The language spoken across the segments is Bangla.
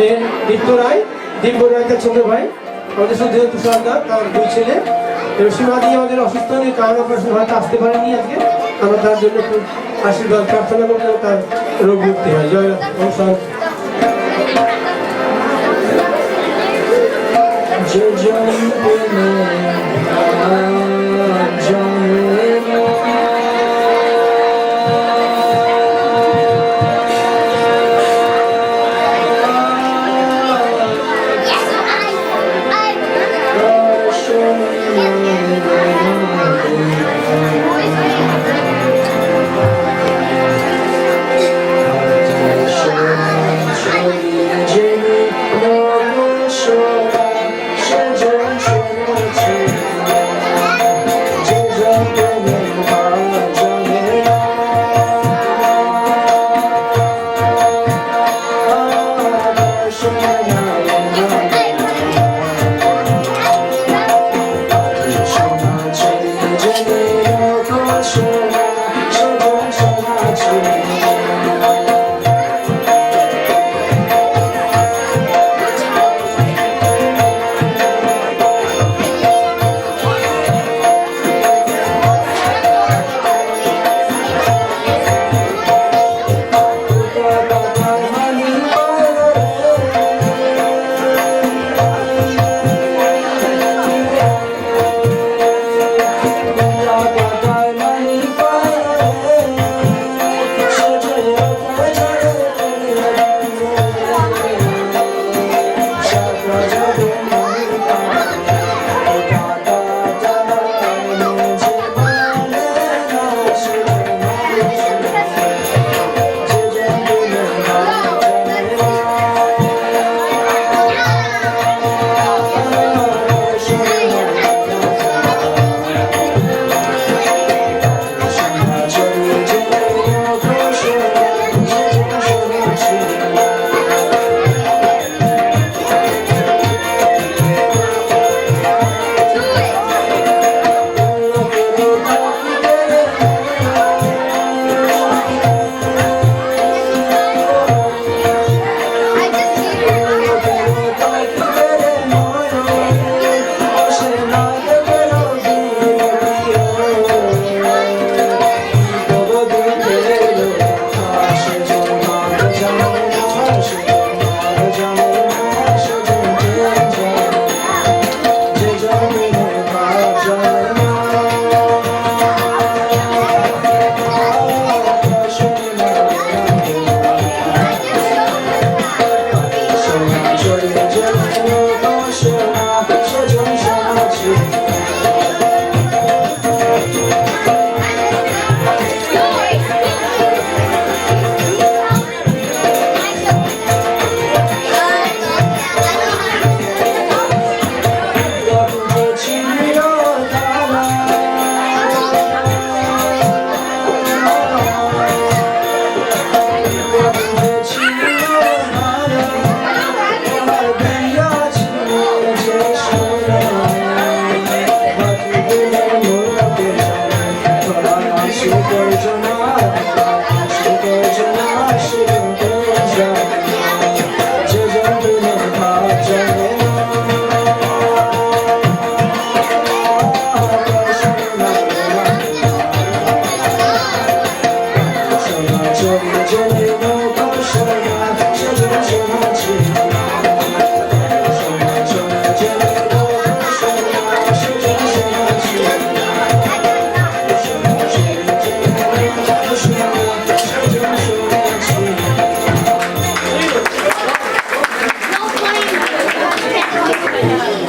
আমাদের দীপ্ত রায়, দিব্য রায় তার ছোট ভাই, আমাদের সুধীর তুষারদার তার দুই ছেলে, এবং সীমাদি আমাদের অসুস্থ নিয়ে কারণ অপারেশন হয়তো আসতে পারেনি আজকে। আমরা তার জন্য খুব আশীর্বাদ প্রার্থনা করতে তার রোগ মুক্তি হয়। জয় অনুসরণ।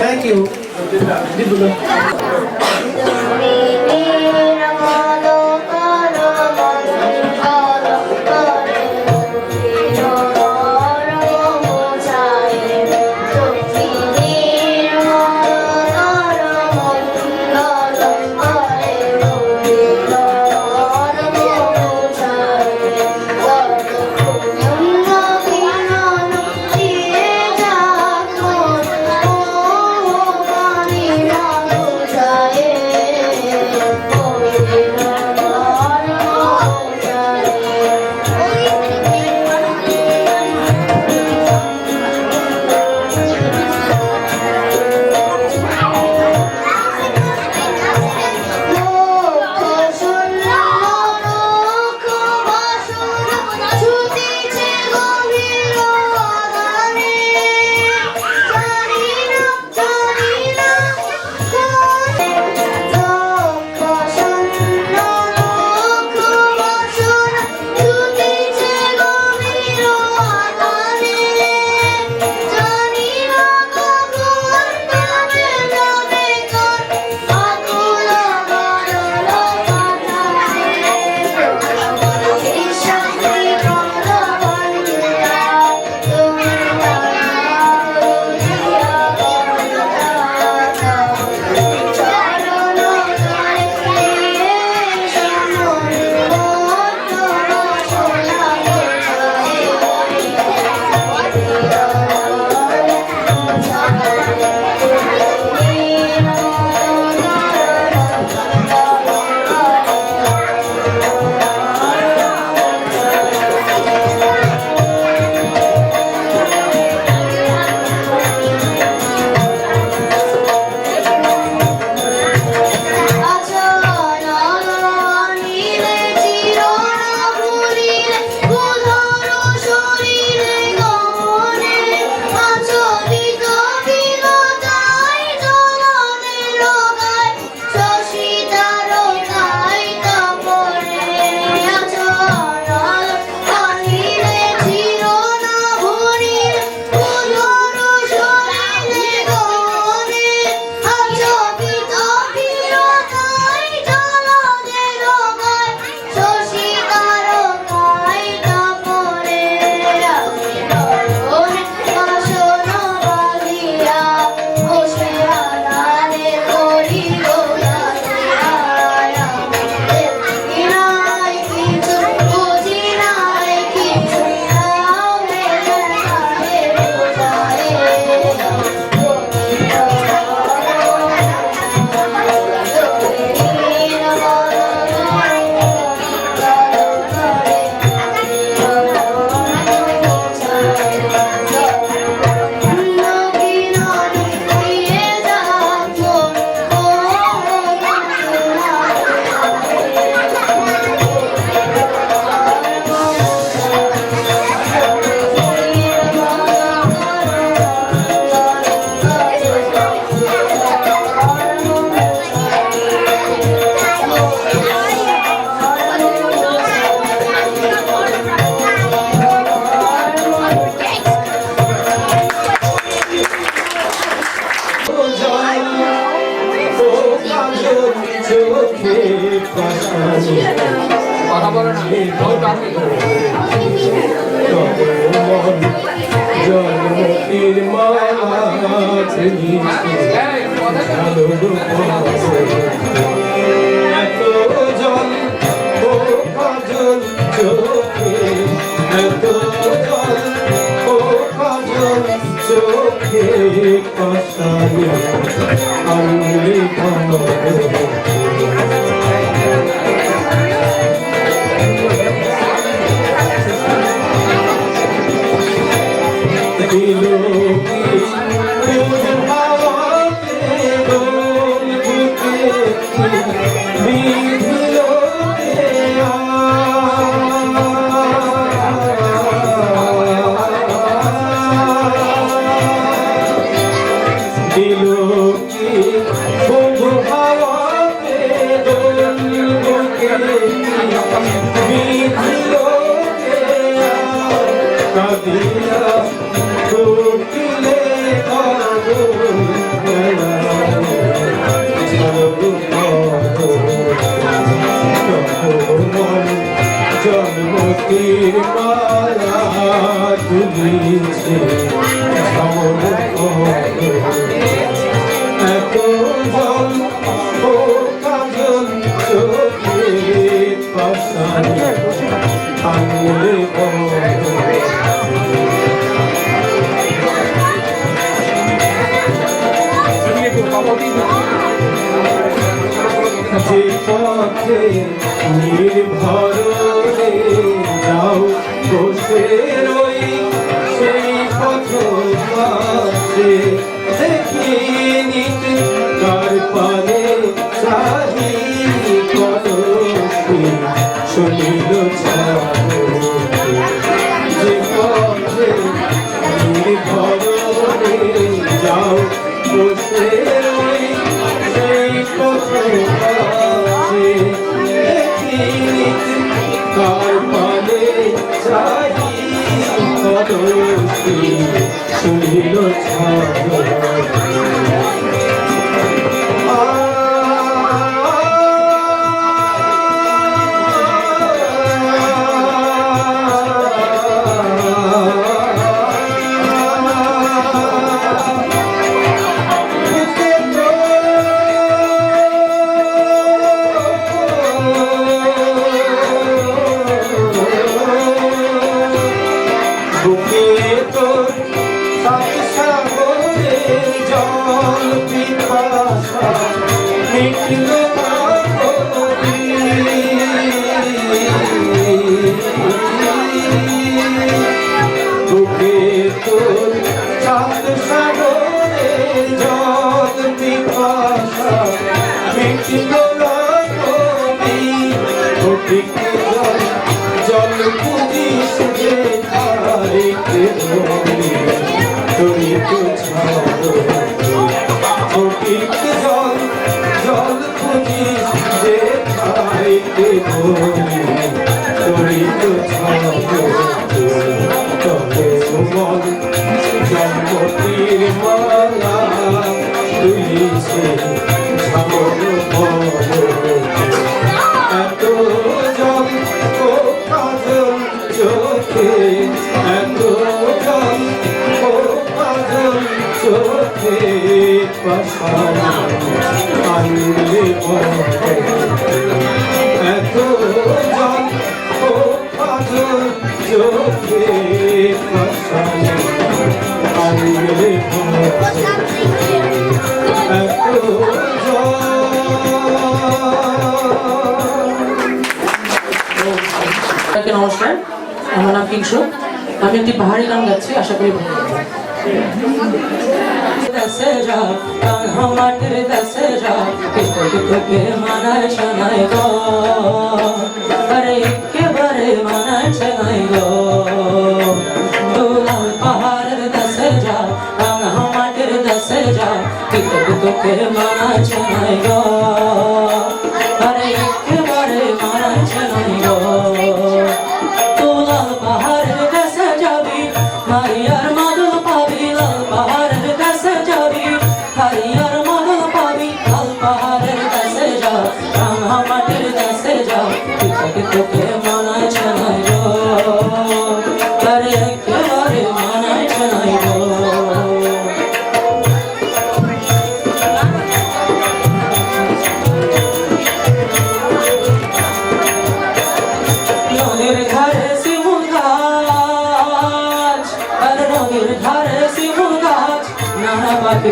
Thank you. Jai পাশানি কথা বলে না জন্মতির মালা এত জল ও কাজল চোখে এত জল ও কাজল চোখে পাশানি আনলে জন্মতির মালা তুলিছে এত জল ও কাজল চোখে পাশানি আনলে যে পথে নির্ভরে যাও বসে রই সেই পথ পাশে দেখি নিতে কার পানে চাহি কলসি শুনিল যে পথে নির্ভরে যাও বসে রই সেই পথ কার পানে চাহি কলসি শুনিল জল পুজিস যে ধারিতে তুমি তো ছাড়ো জল জল পুজিস যে ধারিতে তুমি তো ছাড়ো তবে মন জন্মতির মালা তুলিছে ঝামর এত জল ও কাজল চোখে এত জল ও কাজল চোখে পাশানি আনলে এত জল ও কাজল চোখে পাশানি আনলে এত নমস্কার, আমার নাম কিংশু। আমি একটি পাহাড়ি গান গাচ্ছি, আশা করি ভালো লাগবে। মানায় শোনায় গো, আরে একেবারে মানায় শোনায় গো। দুলাল পাহাড়ের দেশে যা, রাঙা মাটির দেশে যা, তোকে মানায় শোনায় গো, আরে একেবারে মানায় শোনায় গো। দুলাল পাহাড়ের দেশে যাবি, মারিয়ার মাদল পাবি, লাল পাহাড়ের দেশে যাবি, হারিয়ার মাদল পাবি, লাল পাহাড়ের দেশে যা, রাঙা মাটির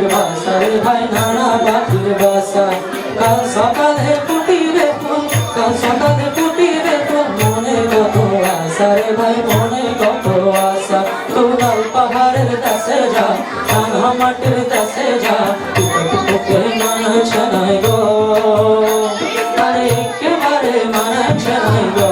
পাখির বাসা রে ভাই নানা পাখির বাসা কাল সকালে ফুটিবে ফুল কাল সকালে ফুটিবে ফুল মনে কত আশা রে ভাই মনে কত আশা তোরাল পাহাড়ের কাছে যা রাঙা মাটির কাছে যা তোকে মানাচ্ছে নাই গো আরে একেবারে মানাচ্ছে নাই গো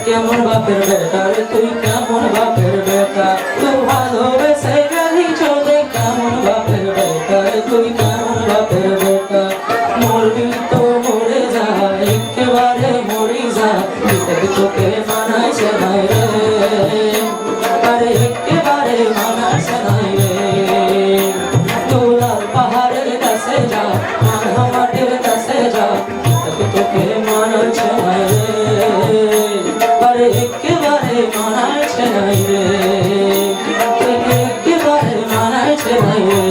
কেমন বাপের বেটা রে তুই কেমন বাপের বেটা তুই ভালোবেসে গেলি চলে কেমন বাপের বেটা রে তুই কেমন বাপের বেটা মরবি তো মরে যা একেবারে মরি যা তোকে মানাইছে নাই রে আরে একেবারে মানাইছে নাই রে তোলার পাহাড়ের কাছে যা মাটির কাছে যা তোকে মানাইছে নাই রে আরে একেবারে মানাইছে নাই রে একেবারে মানাইছে নাই রে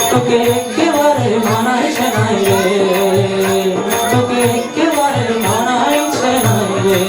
তোকে একেবারে মানাইছে নাই রে তোকে একেবারে মানাইছে নাই রে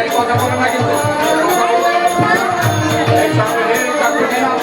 এই কথা বলো না কিন্তু এই চাকরি নিলাম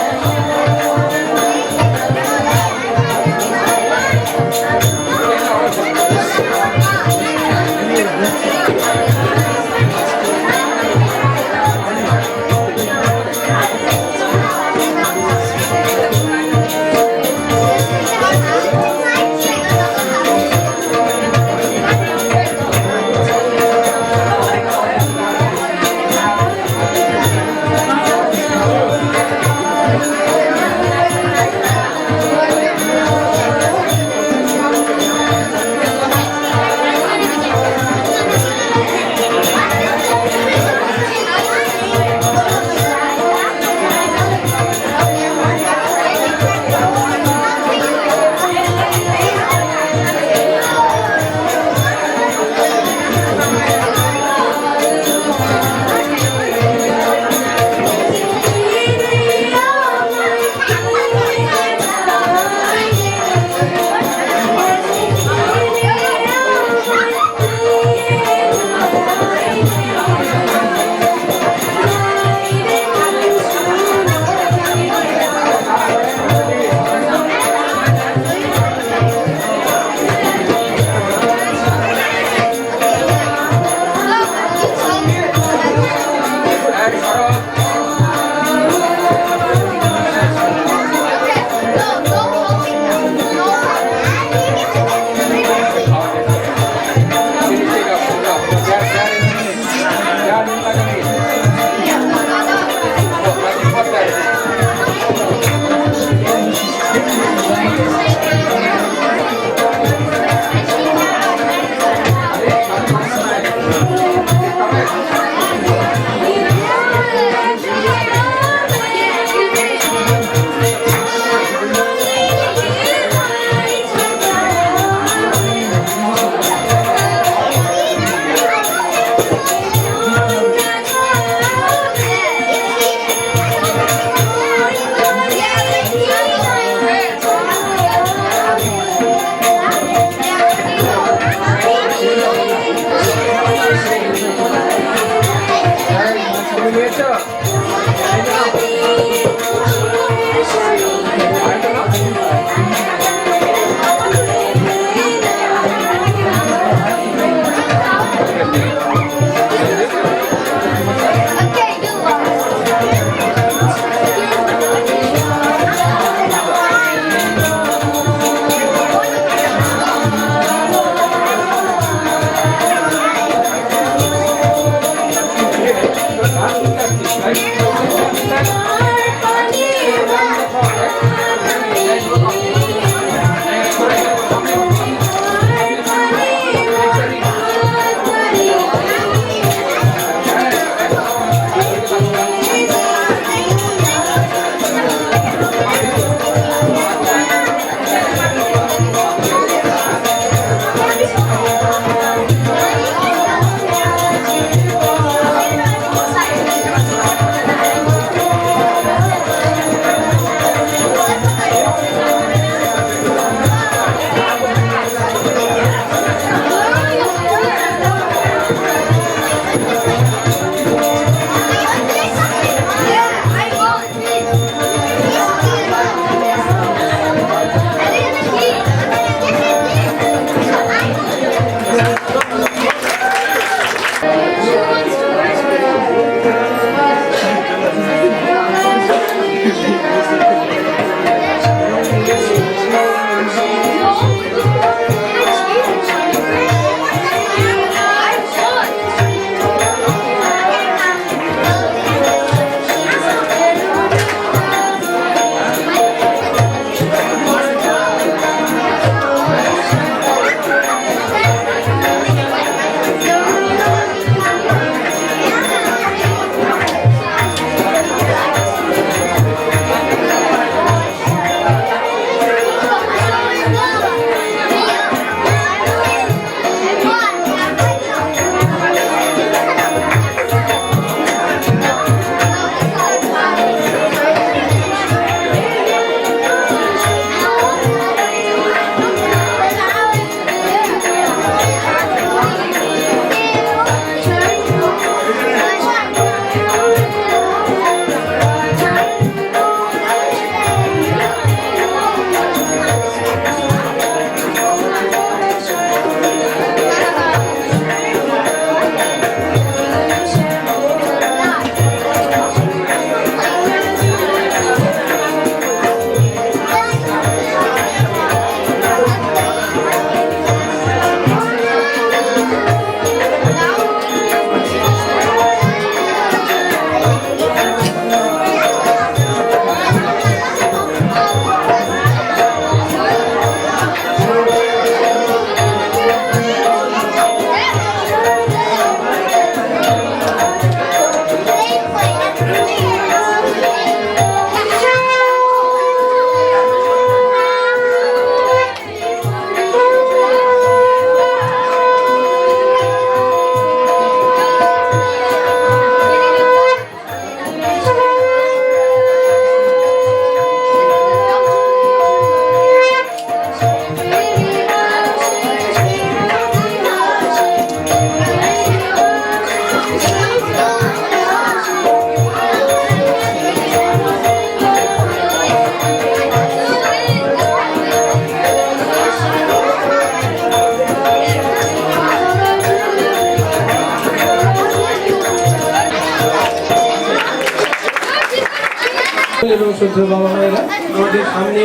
এবং শ্রদ্ধেয় বাবা মায়েরা, আমাদের সামনে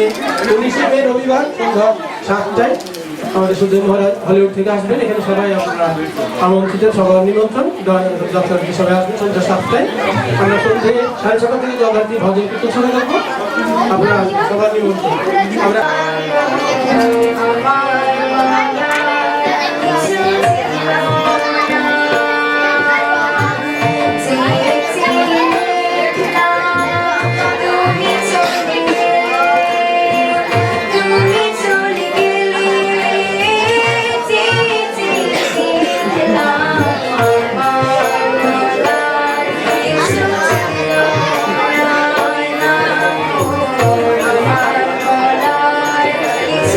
19শে মে রবিবার সন্ধ্যা 7টায় আমাদের সুধীর মহারাজ হলিউড থেকে আসবেন। এখানে সবাই আপনারা আমন্ত্রিত, সবার নিমন্ত্রণ। যথারীতি সবাই আসবেন সন্ধ্যা 7টায়। আমরা সন্ধ্যে 6:30 থেকে যথারীতি ভজন কীর্তন শুরু করবো। আপনারা সবার নিমন্ত্রণ। আমরা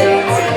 Thank you.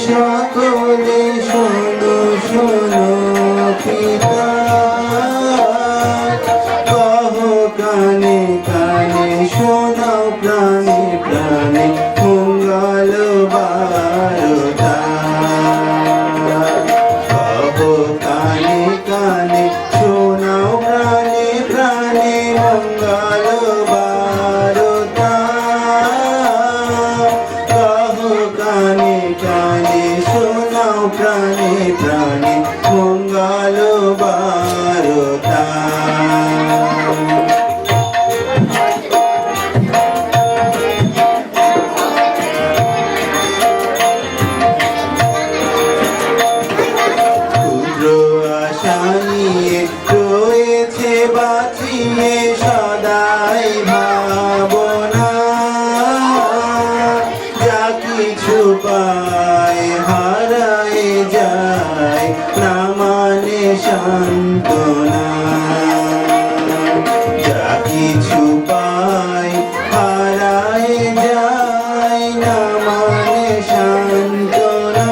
সকলে শোনো শোনো পিতা কহ কানে কানে শোনাও প্রাণে প্রাণে মঙ্গল বারতা কহ কানে কানে শোনাও প্রাণে প্রাণে মঙ্গল বারতা কহ কানে কানে শোনাও প্রাণে প্রাণে মঙ্গল বারতা ক্ষুদ্র আশা নিয়ে রয়েছে বাঁচিয়ে সদাই ভাবনা যা কিছু পায় হারায় যায় না মানে সান্ত্বনা যা কিছু পায় হারায় যায় না মানে সান্ত্বনা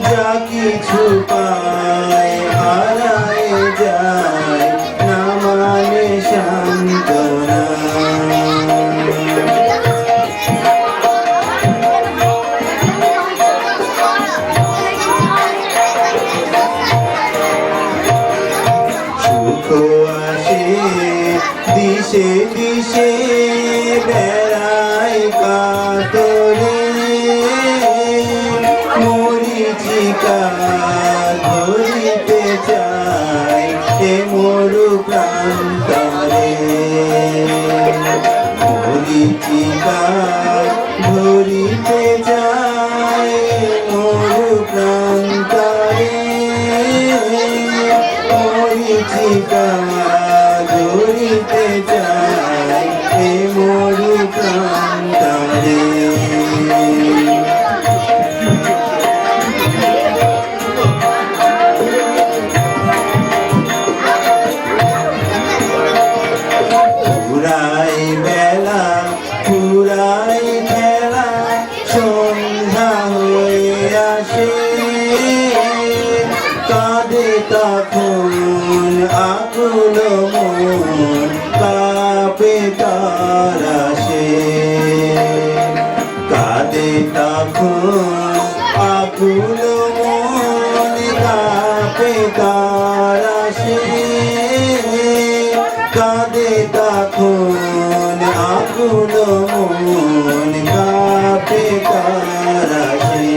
যা কিছু পায় হারায় যায় না মানে সান্ত্বনা সুখ আসে দিশে দিশে বেড়ায় কাতরে মরিচিকা ধরিতে চায় এ মরু প্রান্তরে মরিচিকা ধরিতে চায় মরু প্রান্তরে মরিচিকা ধরিতে চায় এ মরু প্রান্তরে পুরাই বেলা পুরাই খেলা সন্ধ্যা হয়ে আসে কাঁদে তখন আকুল মন কাঁপে তার আসে কাঁদে তখন আকুল মন কাঁপে তার আসে কাঁদে তখন আকুল মন কাঁপে তার আসে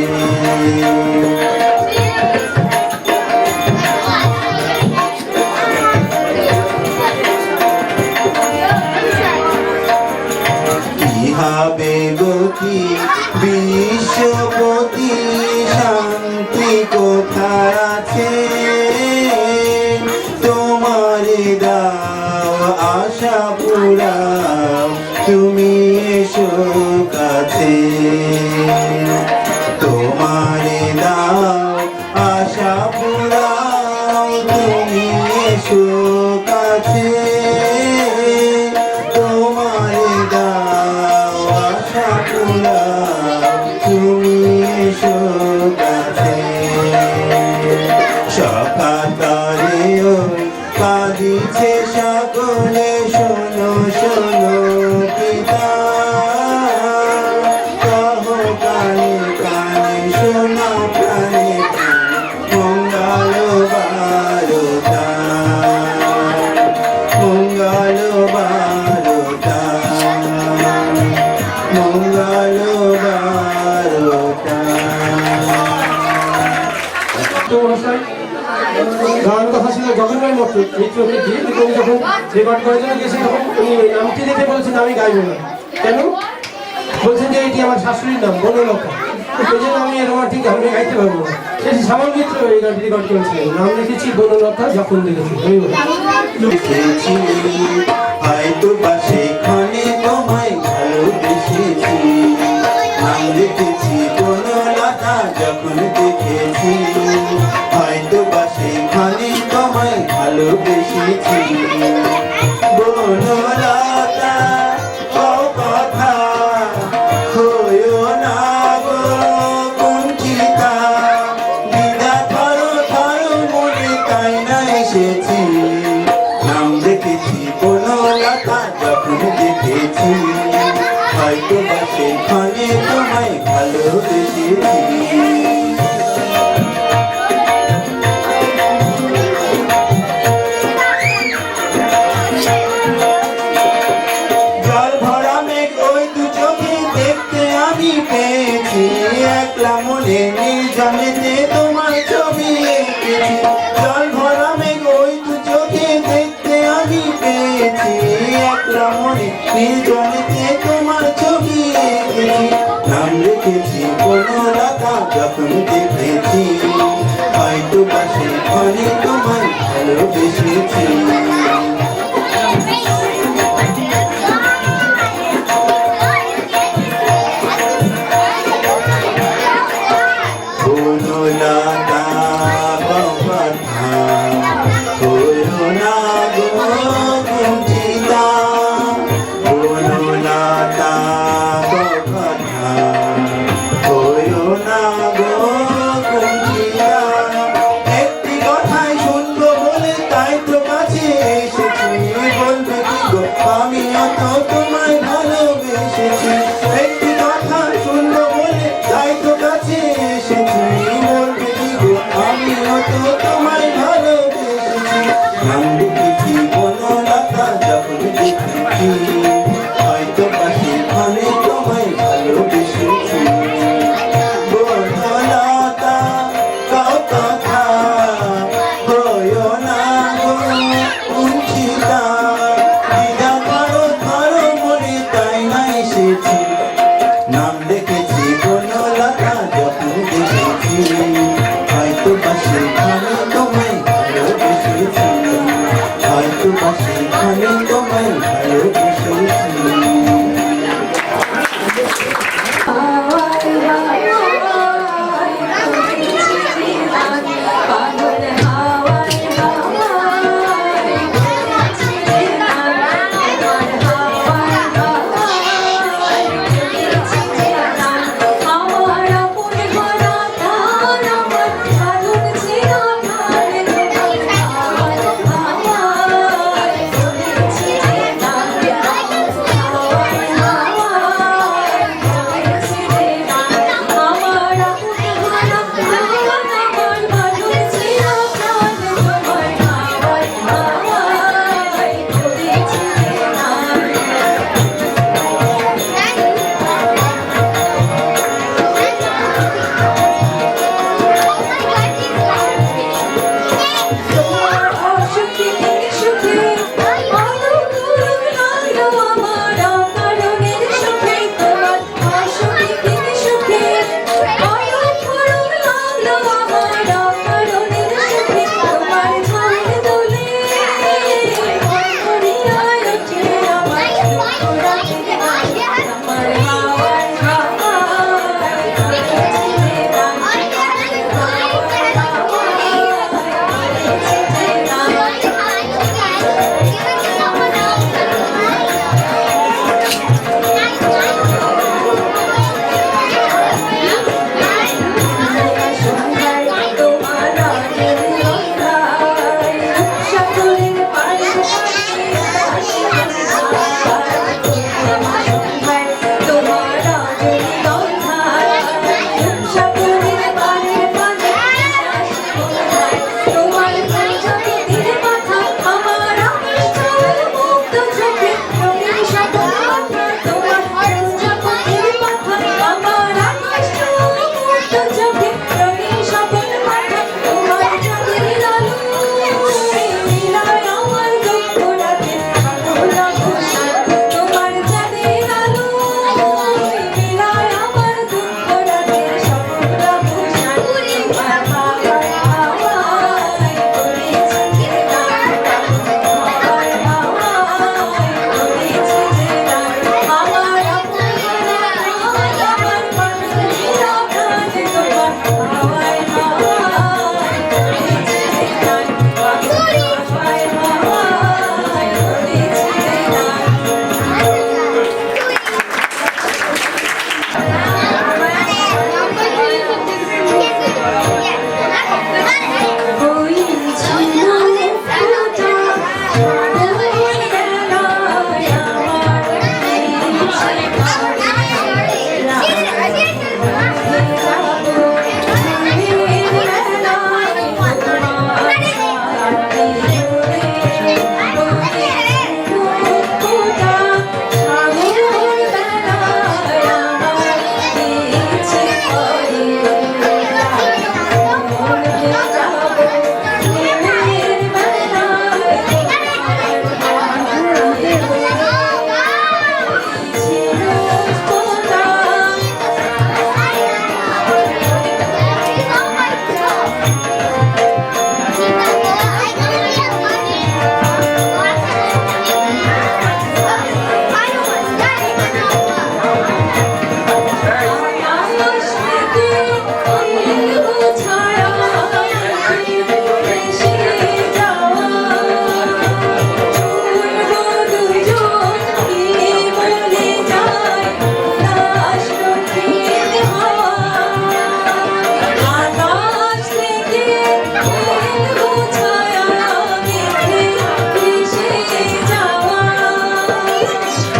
কি বিশ্বপতি শান্তি কোথায় আছে তোমারে দাও আশা পুরাও তুমি এসো কাছে তোমারে দাও আশা পুরাও তুমি এসো কাছে তোমারে দাও আশা পুরাও তুমি এসো কাছে সকালে ওই কাঁদিছে সকলে শোনো শোনো পিতা কহ কানে কানে শোনো প্রাণে মঙ্গল বারতা মঙ্গল বারতা মঙ্গল বারতা তো মহাশয় গান কথা ছিল জগন্নাথ মঠ মিত্রবৃদ্ধি কিন্তু উনি যখন রেকর্ড করার জন্য গেছেন তখন উনি ওই নামটি দেখে বলছেন আমি গাইবো না কেন বলছেন যে এটি আমার শাশুড়ির নাম বনলতা সেই জন্য আমি এরকম ঠিক আমি গাইতে পারবো না সে শ্যামল মিত্র এই গানটি রেকর্ড করেছিলেন নাম লিখেছি বনলতা যখন দেখেছি আমি বলি দেখেছি হয়তো বা সেখানে তোমায় ভালোবেসেছি নাম লিখেছি বনলতা যখন দেখেছি হয়তো বা সেখানে তোমায় ভালোবেসেছি বনলতা ও কথা হইও না গো কুঞ্চিতা বিনা ধরো ধরো মনে তাই না এসেছি নাম দেখেছি বনলতা যখন দেখেছি হয়তো বা সেখানে তোমায় ভালোবেসেছি জল ভরা মেঘ ওই দু চোখে দেখতে আমি পেয়েছি একলা মনে নির্জনেতে তোমার ছবি এঁকেছি জল ভরা মেঘ ওই দু চোখে দেখতে আমি পেয়েছি একলা মনে নির্জনেতে তোমার ছবি এঁকেছি নাম লিখেছি বনলতা যখন দেখেছি হয়তো বা সেখানে তোমায় ভালোবেসেছি বনলতা কথা হইও না গো কুঞ্চিতা বনলতা কথা হইও না গো কুঞ্চিতা একটি কথাই শুনবো বলে তাই তো কাছে এসেছি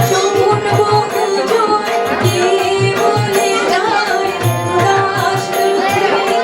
শোন বন্ধু কি বলে যায় উদাস দুঃখের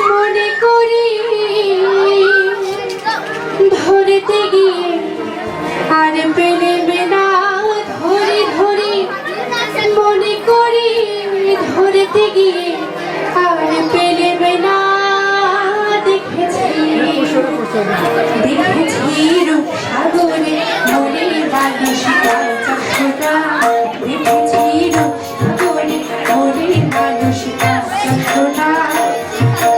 মনে করি ধরতে গিয়ে আর পেলে না ধরে ধরে মনে করি ধরতে গিয়ে আর পেলে না দেখেছি রূপসাগরে মনে মানুষ কাঁচা দেখেছি রূপসাগরে মনে মানুষ কাঁচা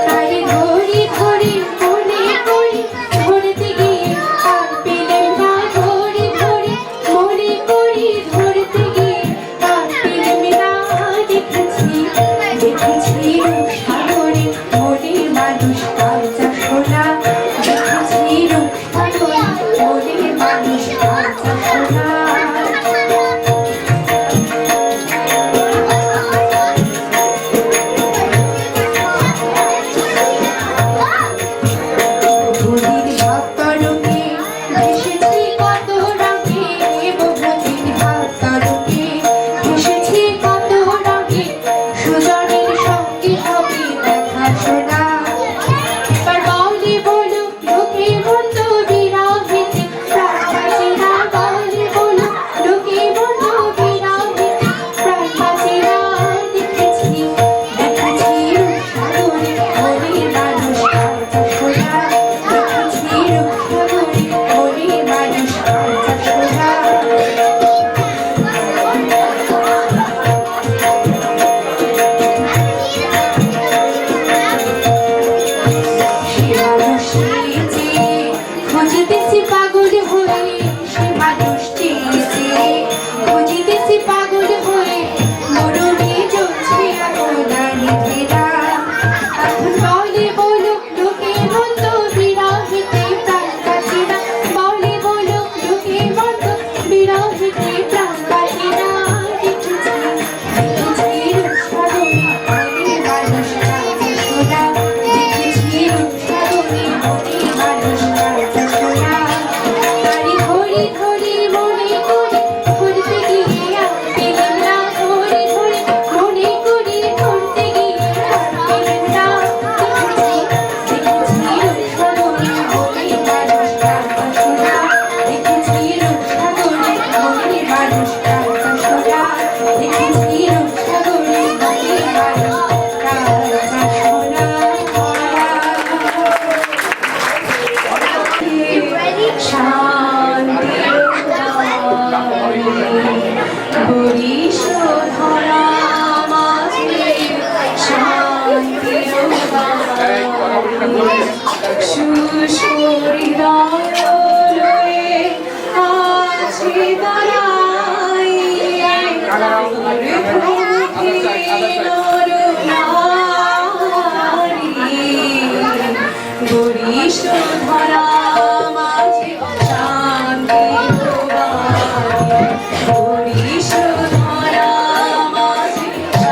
তাই ধরি ধরি মনে করি ধরতে গিয়ে আর পেলে না ধরি ধরি মনে করি ধরতে গিয়ে আর পেলে না দেখেছি রূপসাগরে মনে মানুষ কাঁচা সোনা দেখেছি রূপসাগরে মনে মানুষ কাঁচা সোনা ভূমির ভাবতারকে ভেসেছি কত রাগে ভূমির ভাবতারকে ভেসেছি কত রাগে সুজনের সঙ্গে হবে দেখা শোনা এবার বাউলি বলো লোকে বন্ধু বিরাহিতে প্রাণবাসীরা বাউলি বলো লোকে বন্ধু বিরাহিতে প্রাণবাসীরা দেখেছি রূপসাগরে মনে মানুষ কাঁচা সোনা দেখেছি রূপসাগরে মনে মানুষ কাঁচা সোনা খুঁজিতেছি পাগল হয়ে সে মানুষটি খুঁজিতেছি পাগল হয়ে মরণে জ্বলছে আগুনানি ঘেরা এখন বলে বলো লোকে বন্ধ বিরাহিতে প্রাণবাসীরা বলে বলো লোকে বন্ধ বিরাহিতে প্রাণবাসীরা দেখেছি রূপসাগরে মনে মানুষ কাঁচা সোনা দেখেছি রূপসাগরে মনে মানুষ কাঁচা সোনা তারি ধরি ধরি মনে করি ধরতে গিয়ে আর পেলাম না ধরি ধরি মনে করি ধরতে গিয়ে আর পেলাম না দেখেছি রূপসাগরে মনে মানুষ কাঁচা সোনা দেখেছি রূপসাগরে মনে মানুষ কাঁচা সোনা দেখেছি রূপসাগরে মনে মানুষ কাঁচা সোনা হরিশ ধরা মাঝে শান্তির সুশরীরে আছে দাঁড়াই হরিশ ধরা মাঝে শান্তি হরিশ ধরা মাঝে শান্তি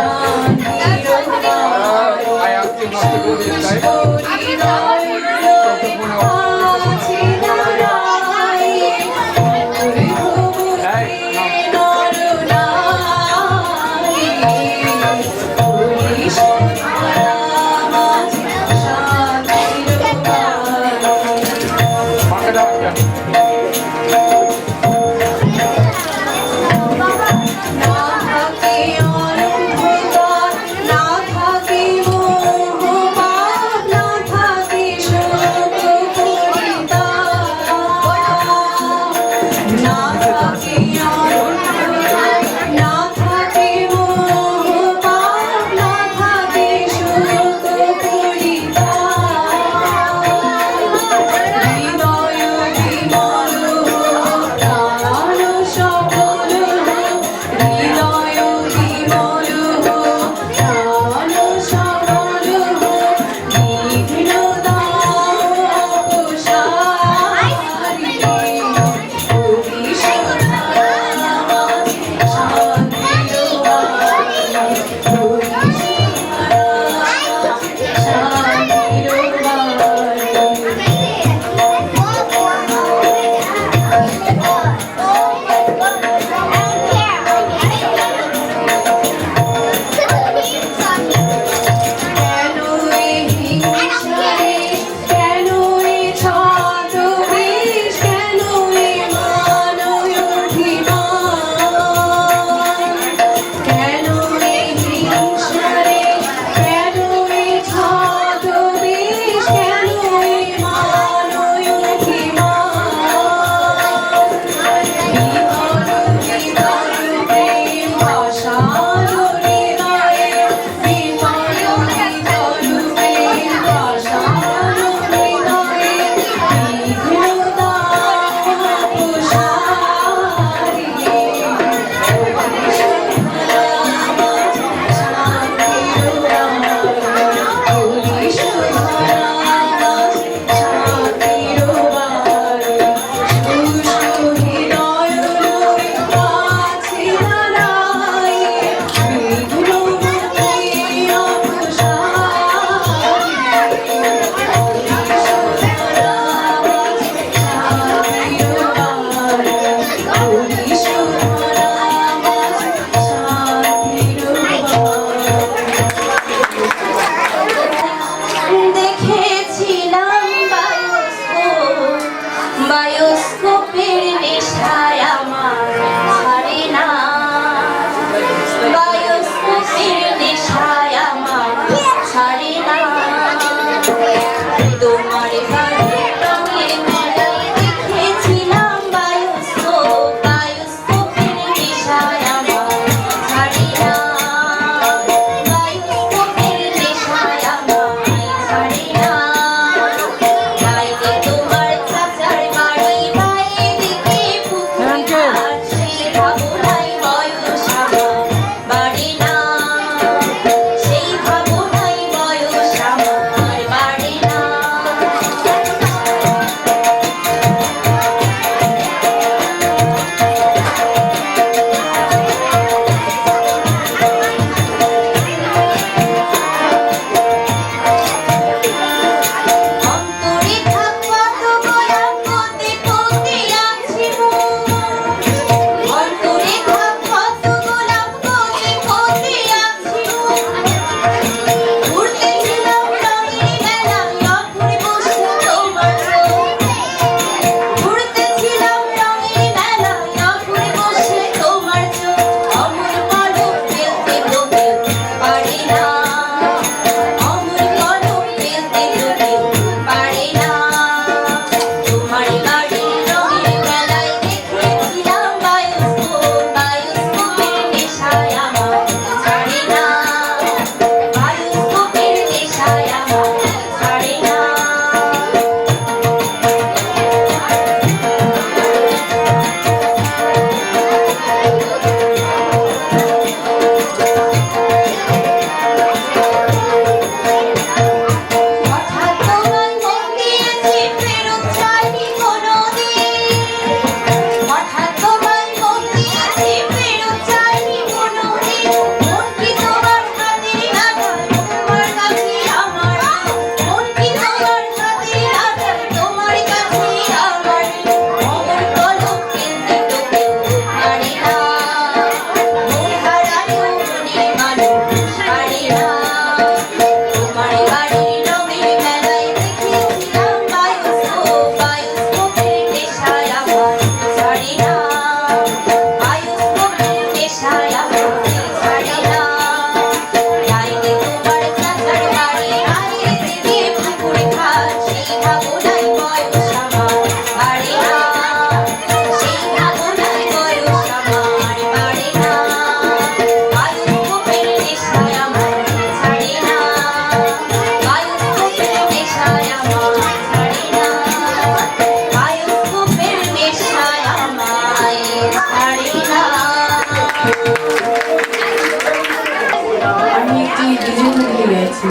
একটি ডিজে দিতে গেছি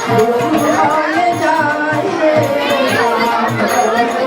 হয়ে যায় রে রাম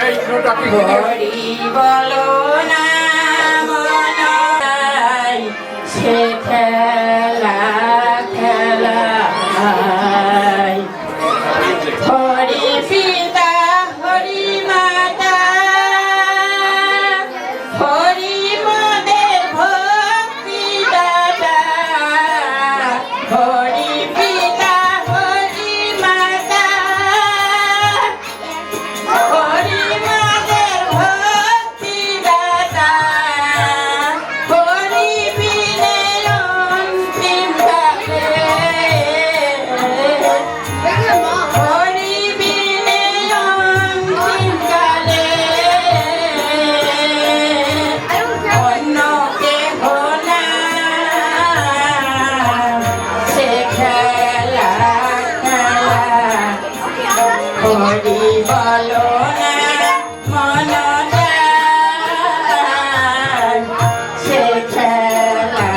এই নোটা কি হরি বলো না মনাই সে খেলা খেলাই হরি পিতা হরি মাতা হরি মদের ভক্তি দাতা হরি পিতা হরি মাতা হরি মাদের ভক্তি দাতা হরি বিনে অন্তিম কালে হরি বিনে অন্তিম কালে অন্য কেহ না সে খেলা খেলা হরি বলো না মন যায় সে খেলা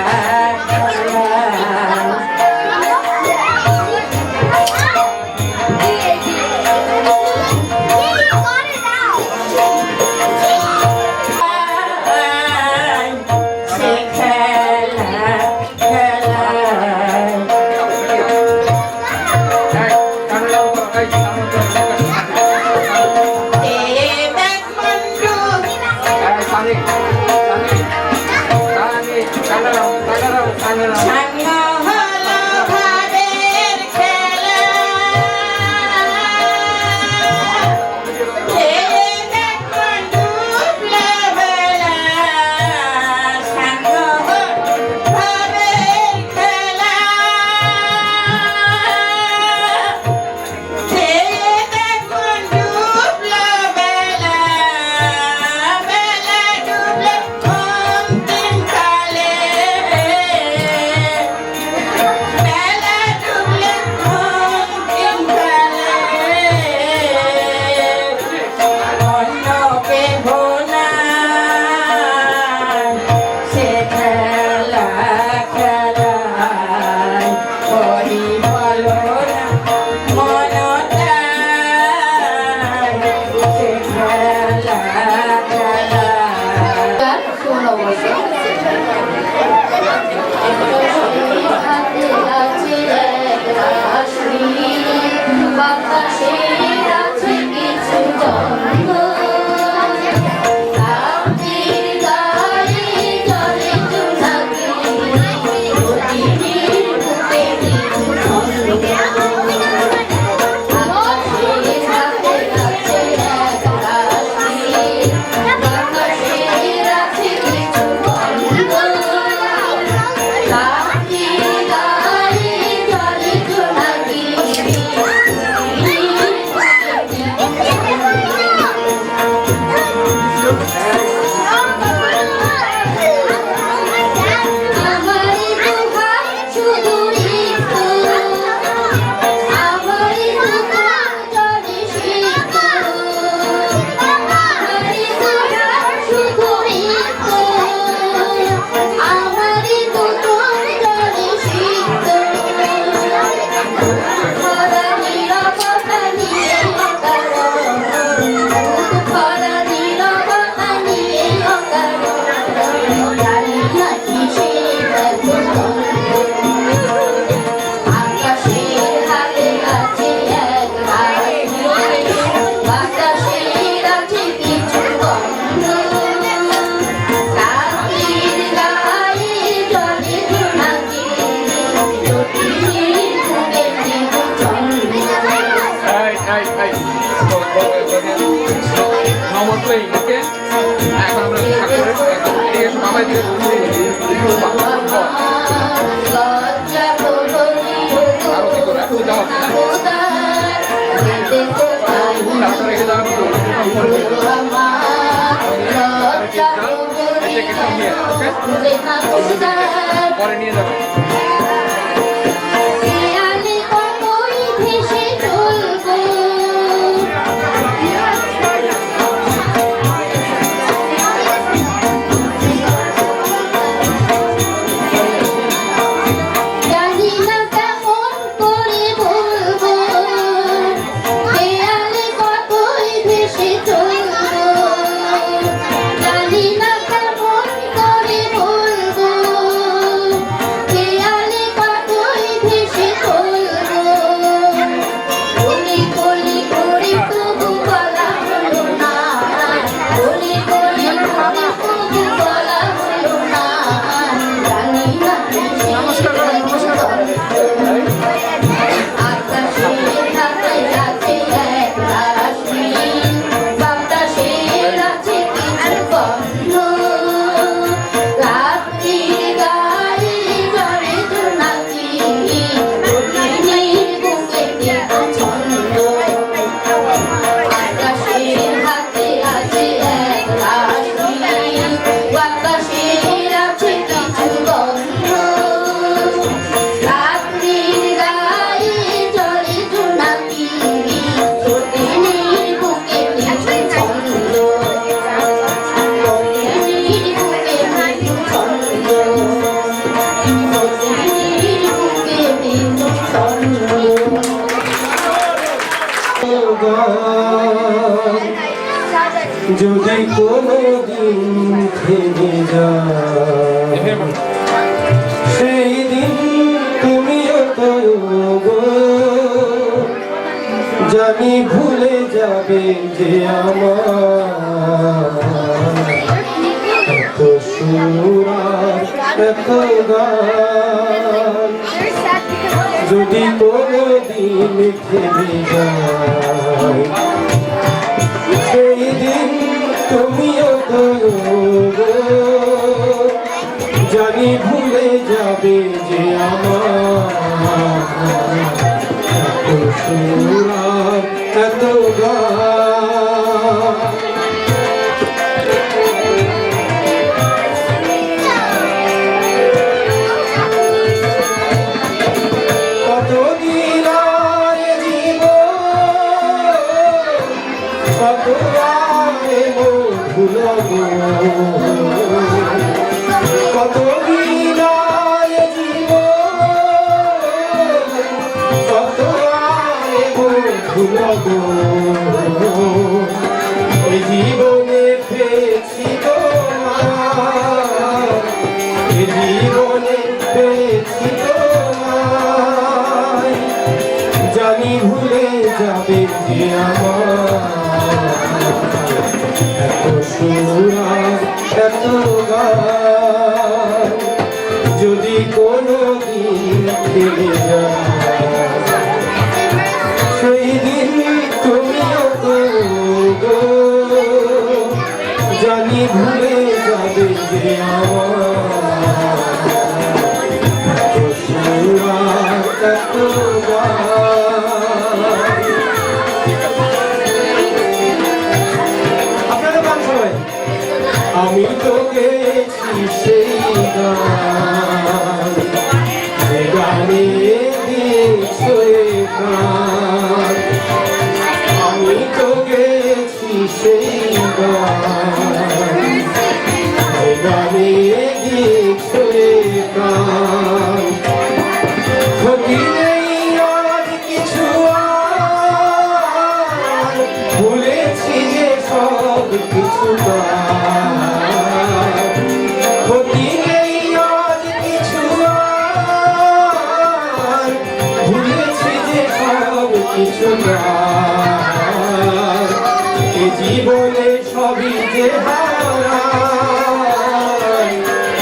সে খেলা খেলায় এই কানে লাগাও এই কানে লাগাও নমস্তেই ওকে এখন আমরা ঠাকুরের এদিকে এসো বাবা এদিকে আরতি করে পূজা হবে তারপরে রেখে যাওয়ার পরে নিয়ে যাবে যদি কোনদিন থেমে যায় সেই দিন তুমিও তো গো জানি ভুলে যাবে যে আমার এত সুর আর এত গান যদি কোনদিন থেমে যায় সেই দিন তুমিও তো জানি ভুলে যাবে যে আমার এত সুর আর এত গান কতদিন আর জীবন কত কত বিনায় জীবন কত ভুলব এই জীবনে পেয়েছি তোমার এই জীবনে পেয়েছি তোমার জানি ভুলে যাবে যে আমার এত সুর এত গান যদি কোনদিন ফিরে যায় সেই দিন তুমিও গো জানি ভুলে যাবে যে আমার এত সুর এত গান আমি তো গেছি সেই গান যে গানে দিয়েছো গান আমি তো গেছি সেই গান যে গানে দিয়েছো গান ক্ষতি নেই আর কিছু আর ভুলেছি যে সব কিছু ক্ষতি নেই আজ কিছু আর ভুলেছি যে সব কিছু এ জীবনে সবই যে হারায়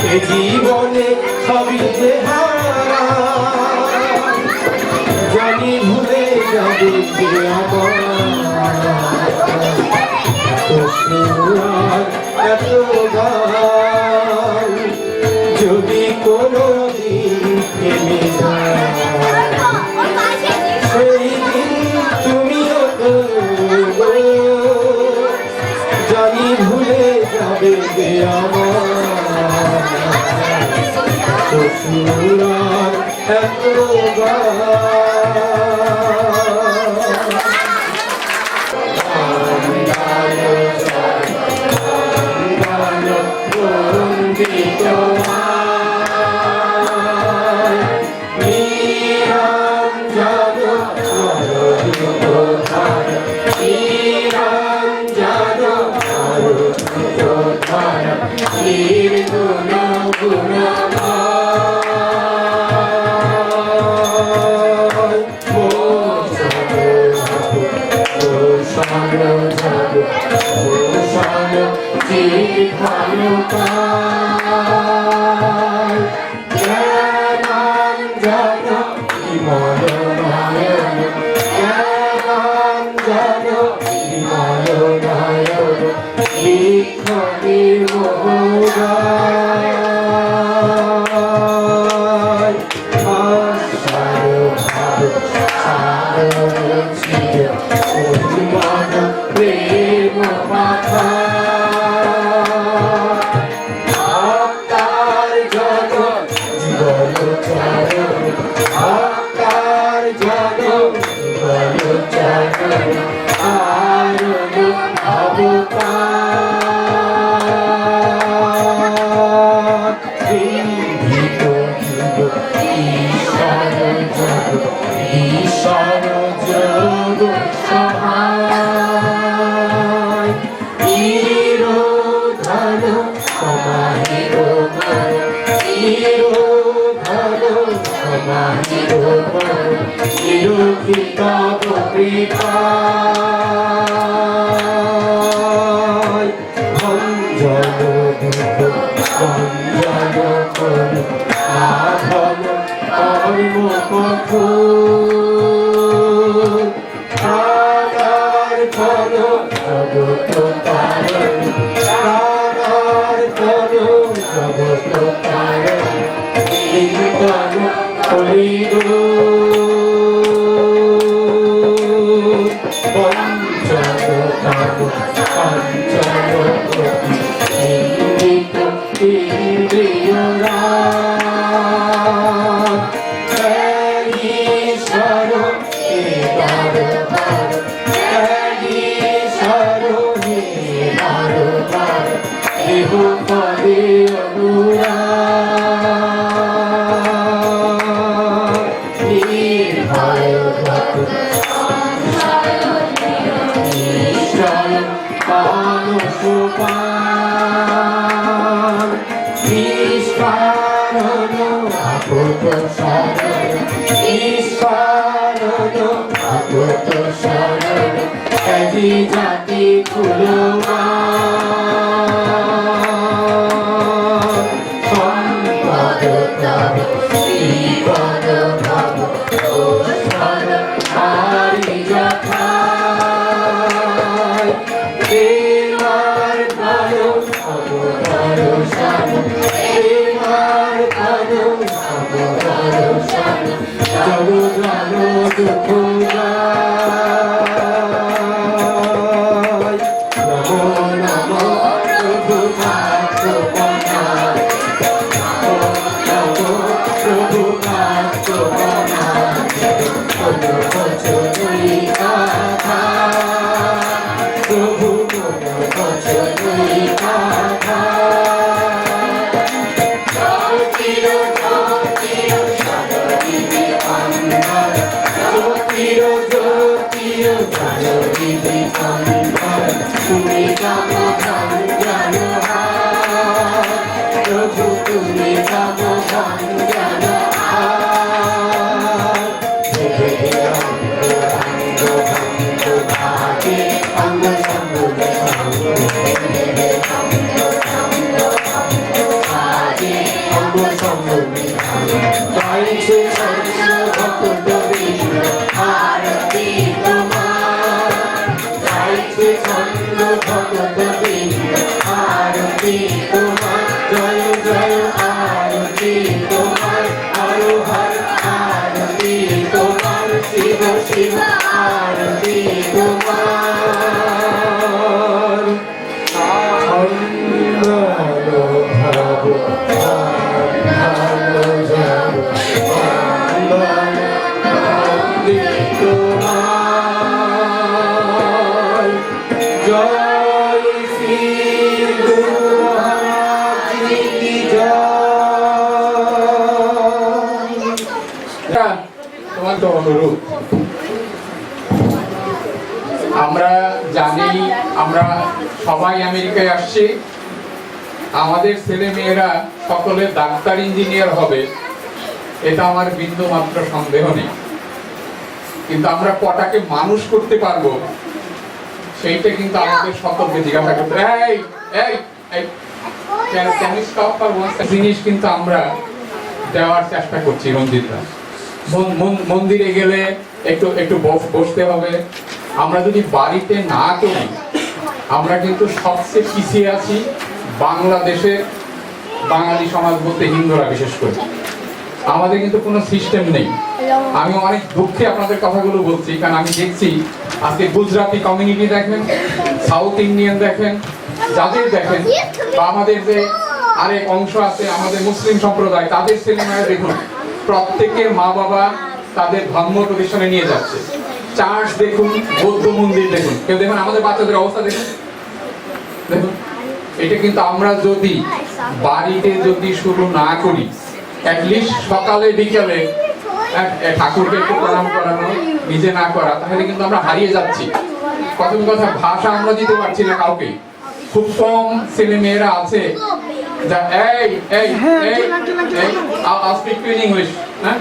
এ জীবনে সবই যে হারায় জানি ভুলে যাবে যে আমার সুরার এত গান যদি কোনো দিন থেমে যায় সেই দিন তুমিও তো জানি ভুলে যাবে গে আমার সুরার এত Thank you. আরতি তোমার ভালো ভালো ভালো যাব আরতি তোমার জয় শ্রী গুরু মহারাজ কি জয়। তোমার তো অনুরূপ আমরা জানি, আমরা সবাই আমেরিকায় আসছি, আমাদের ছেলে মেয়েরা সকলে ডাক্তার ইঞ্জিনিয়ার হবে, এটা আমার বিন্দু মাত্র সন্দেহ নেই। কিন্তু আমরা কটাকে মানুষ করতে পারবো সেইটা কিন্তু আমাদের সকলকে জিজ্ঞাসা করতে এই এই এই can we stop for one second? জিনিস কিন্তু আমরা দেওয়ার চেষ্টা করছি রঞ্জিতরা। মন্দিরে গেলে একটু একটু বসতে হবে। আমরা যদি বাড়িতে না করি, আমরা কিন্তু সবচেয়ে পিছিয়ে আছি বাংলাদেশে, বাঙালি সমাজ বলতে হিন্দুরা বিশেষ করে। আমাদের কিন্তু কোনো সিস্টেম নেই। আমি অনেক দুঃখে আপনাদের কথাগুলো বলছি, কারণ আমি দেখছি আজকে গুজরাটি কমিউনিটি দেখেন, সাউথ ইন্ডিয়ান দেখেন, যাদের দেখেন, বা আমাদের যে আরেক অংশ আছে আমাদের মুসলিম সম্প্রদায়, তাদের ছেলেমেয়েরা দেখুন প্রত্যেকের মা বাবা তাদের ধর্ম প্রতিষ্ঠানে নিয়ে যাচ্ছে। চার্চ দেখুন, বৌদ্ধ মন্দির দেখুন, কেউ দেখুন আমাদের বাচ্চাদের অবস্থা দেখুন দেখুন। এটা কিন্তু আমরা যদি বাড়িতে যদি শুরু না করি, অ্যাটলিস্ট সকালে বিকালে ঠাকুরকে একটু প্রণাম করানো, নিজে না করা, তাহলে কিন্তু আমরা হারিয়ে যাচ্ছি। প্রথম কথা, ভাষা আমরা দিতে পারছি না কাউকে। খুব কম ছেলে মেয়েরা আছে যা এই এই এই I'll speak in English, হ্যাঁ,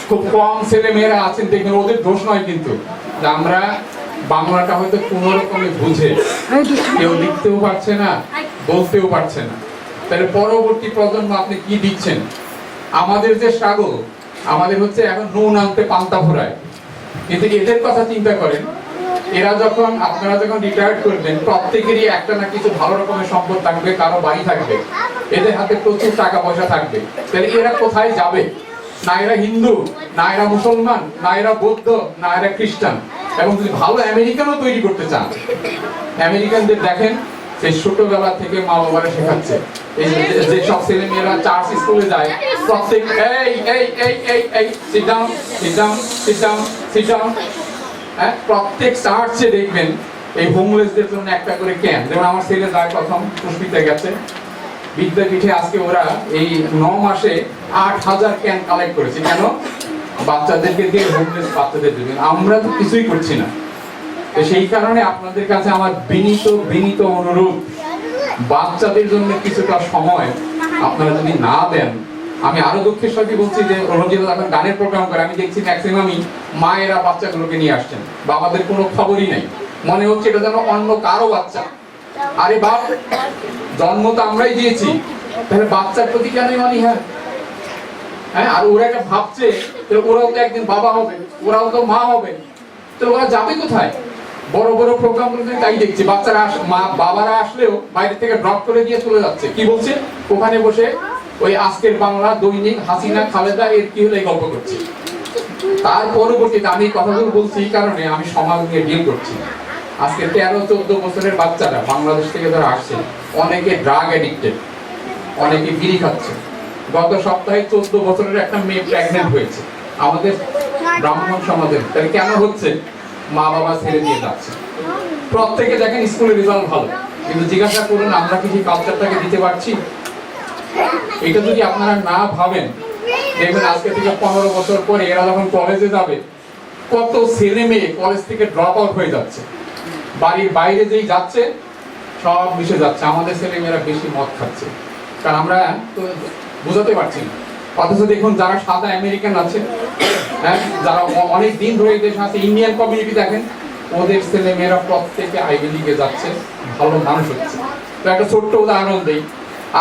খুব কম ছেলে মেয়েরা আছেন দেখবেন, ওদের দোষ নয় কিন্তু, যে আমরা বাংলাটা হয়তো কোনো রকমে বুঝে কেউ লিখতেও পারছে না, বলতেও পারছে না। তাহলে পরবর্তী প্রজন্ম আপনি কি দিচ্ছেন? আমাদের যে স্ট্রাগল, আমাদের হচ্ছে এখন নুন আনতে পান্তা ভরায়, কিন্তু এদের কথা চিন্তা করেন, এরা যখন, আপনারা যখন রিটায়ার্ড করবেন, প্রত্যেকেরই একটা না কিছু ভালো রকমের সম্পদ থাকবে, কারো বাড়ি থাকবে, এদের হাতে প্রচুর টাকা পয়সা থাকবে। তাহলে এরা কোথায় যাবে? না এরা হিন্দু, না এরা মুসলমান, না এরা বৌদ্ধ, না এরা খ্রিস্টান। এবং যদি ভালো আমেরিকানও তৈরি করতে চান, আমেরিকানদের দেখেন সেই ছোটবেলা থেকে মা বাবারা শেখাচ্ছে, এই যে সব ছেলে মেয়েরা চার্চ স্কুলে যায়, প্রত্যেক এই এই এই এই এই sit down sit down sit down sit down, হ্যাঁ, প্রত্যেক চার্চে দেখবেন এই হোমলেসদের জন্য একটা করে ক্যাম্প। যেমন আমার ছেলে যায় প্রথম পুষ্পিতে গেছে বিদ্যাপীঠে, আজকে ওরা এই 9 মাসে 8000 ক্যাম্প কালেক্ট করেছে। কেন? বাচ্চাদেরকে দিয়ে হোমলেস বাচ্চাদের দেবেন। আমরা তো কিছুই করছি না। তো সেই কারণে আপনাদের কাছে আমার বিনীত অনুরোধ, বাচ্চাদের জন্য কিছুটা সময় আপনারা যদি না দেন, আমি আরো দুঃখের সাথে বলছি যে রঞ্জিত এখন গানের প্রোগ্রাম করে, আমি দেখছি ম্যাক্সিমামই মায়েরা বাচ্চাগুলোকে নিয়ে আসছেন, বাবাদের কোনো খবরই নেই, মনে হচ্ছে এটা যেন অন্য কারো বাচ্চা। আরে বাপ, জন্ম তো আমরাই দিয়েছি, তাহলে বাচ্চার প্রতি কেনই অনীহা? হ্যাঁ, আর ওরা এটা ভাবছে ওরাও তো একদিন বাবা হবে, ওরাও তো মা হবে, তো ওরা যাবে কোথায়? বড় বড় প্রোগ্রাম গুলোতে তাই দেখছি, বাচ্চারা বাবারা আসলেও বাইরে থেকে ড্রপ করে দিয়ে চলে যাচ্ছে। কি বলছে? ওখানে বসে ওই আজকের বাংলা, দৈনিক, হাসিনা, খালেদা, এর কি হলো এই গল্প করছি। তার পরবর্তীতে আমি কথাগুলো বলছি এই কারণে, আমি সমাজ নিয়ে ডিল করছি। আজকে 13-14 বছরের বাচ্চারা বাংলাদেশ থেকে যারা আসছে, অনেকে ড্রাগ এডিক্টেড, অনেকে বিড়ি খাচ্ছে। গত সপ্তাহে 14 বছরের একটা মেয়ে প্রেগনেন্ট হয়েছে আমাদের ব্রাহ্মণ সমাজের। তাহলে কেন হচ্ছে? মা বাবা ছেড়ে দিয়ে যাচ্ছে। প্রত্যেকে দেখেন স্কুলের রেজাল্ট ভালো, কিন্তু জিজ্ঞাসা করুন আমরা কি সেই কালচারটাকে দিতে পারছি? এটা যদি আপনারা না ভাবেন, দেখবেন আজকে থেকে 15 বছর পরে এরা যখন কলেজে যাবে, কত ছেলে মেয়ে কলেজ থেকে ড্রপ আউট হয়ে যাচ্ছে, বাড়ির বাইরে যেই যাচ্ছে সব মিশে যাচ্ছে। আমাদের ছেলে মেয়েরা বেশি মদ খাচ্ছে, কারণ আমরা তো বুঝাতে পারছি না। অথচ দেখুন যারা সাদা আমেরিকান আছে, হ্যাঁ, যারা অনেক দিন ধরে দেশে আছে, ইন্ডিয়ান কমিউনিটি দেখেন, ওদের ছেলে মেয়েরা প্রত্যেকে আইভি লিগে যাচ্ছে, ভালো মানুষ হচ্ছে। তো একটা ছোট্ট উদাহরণ দেই,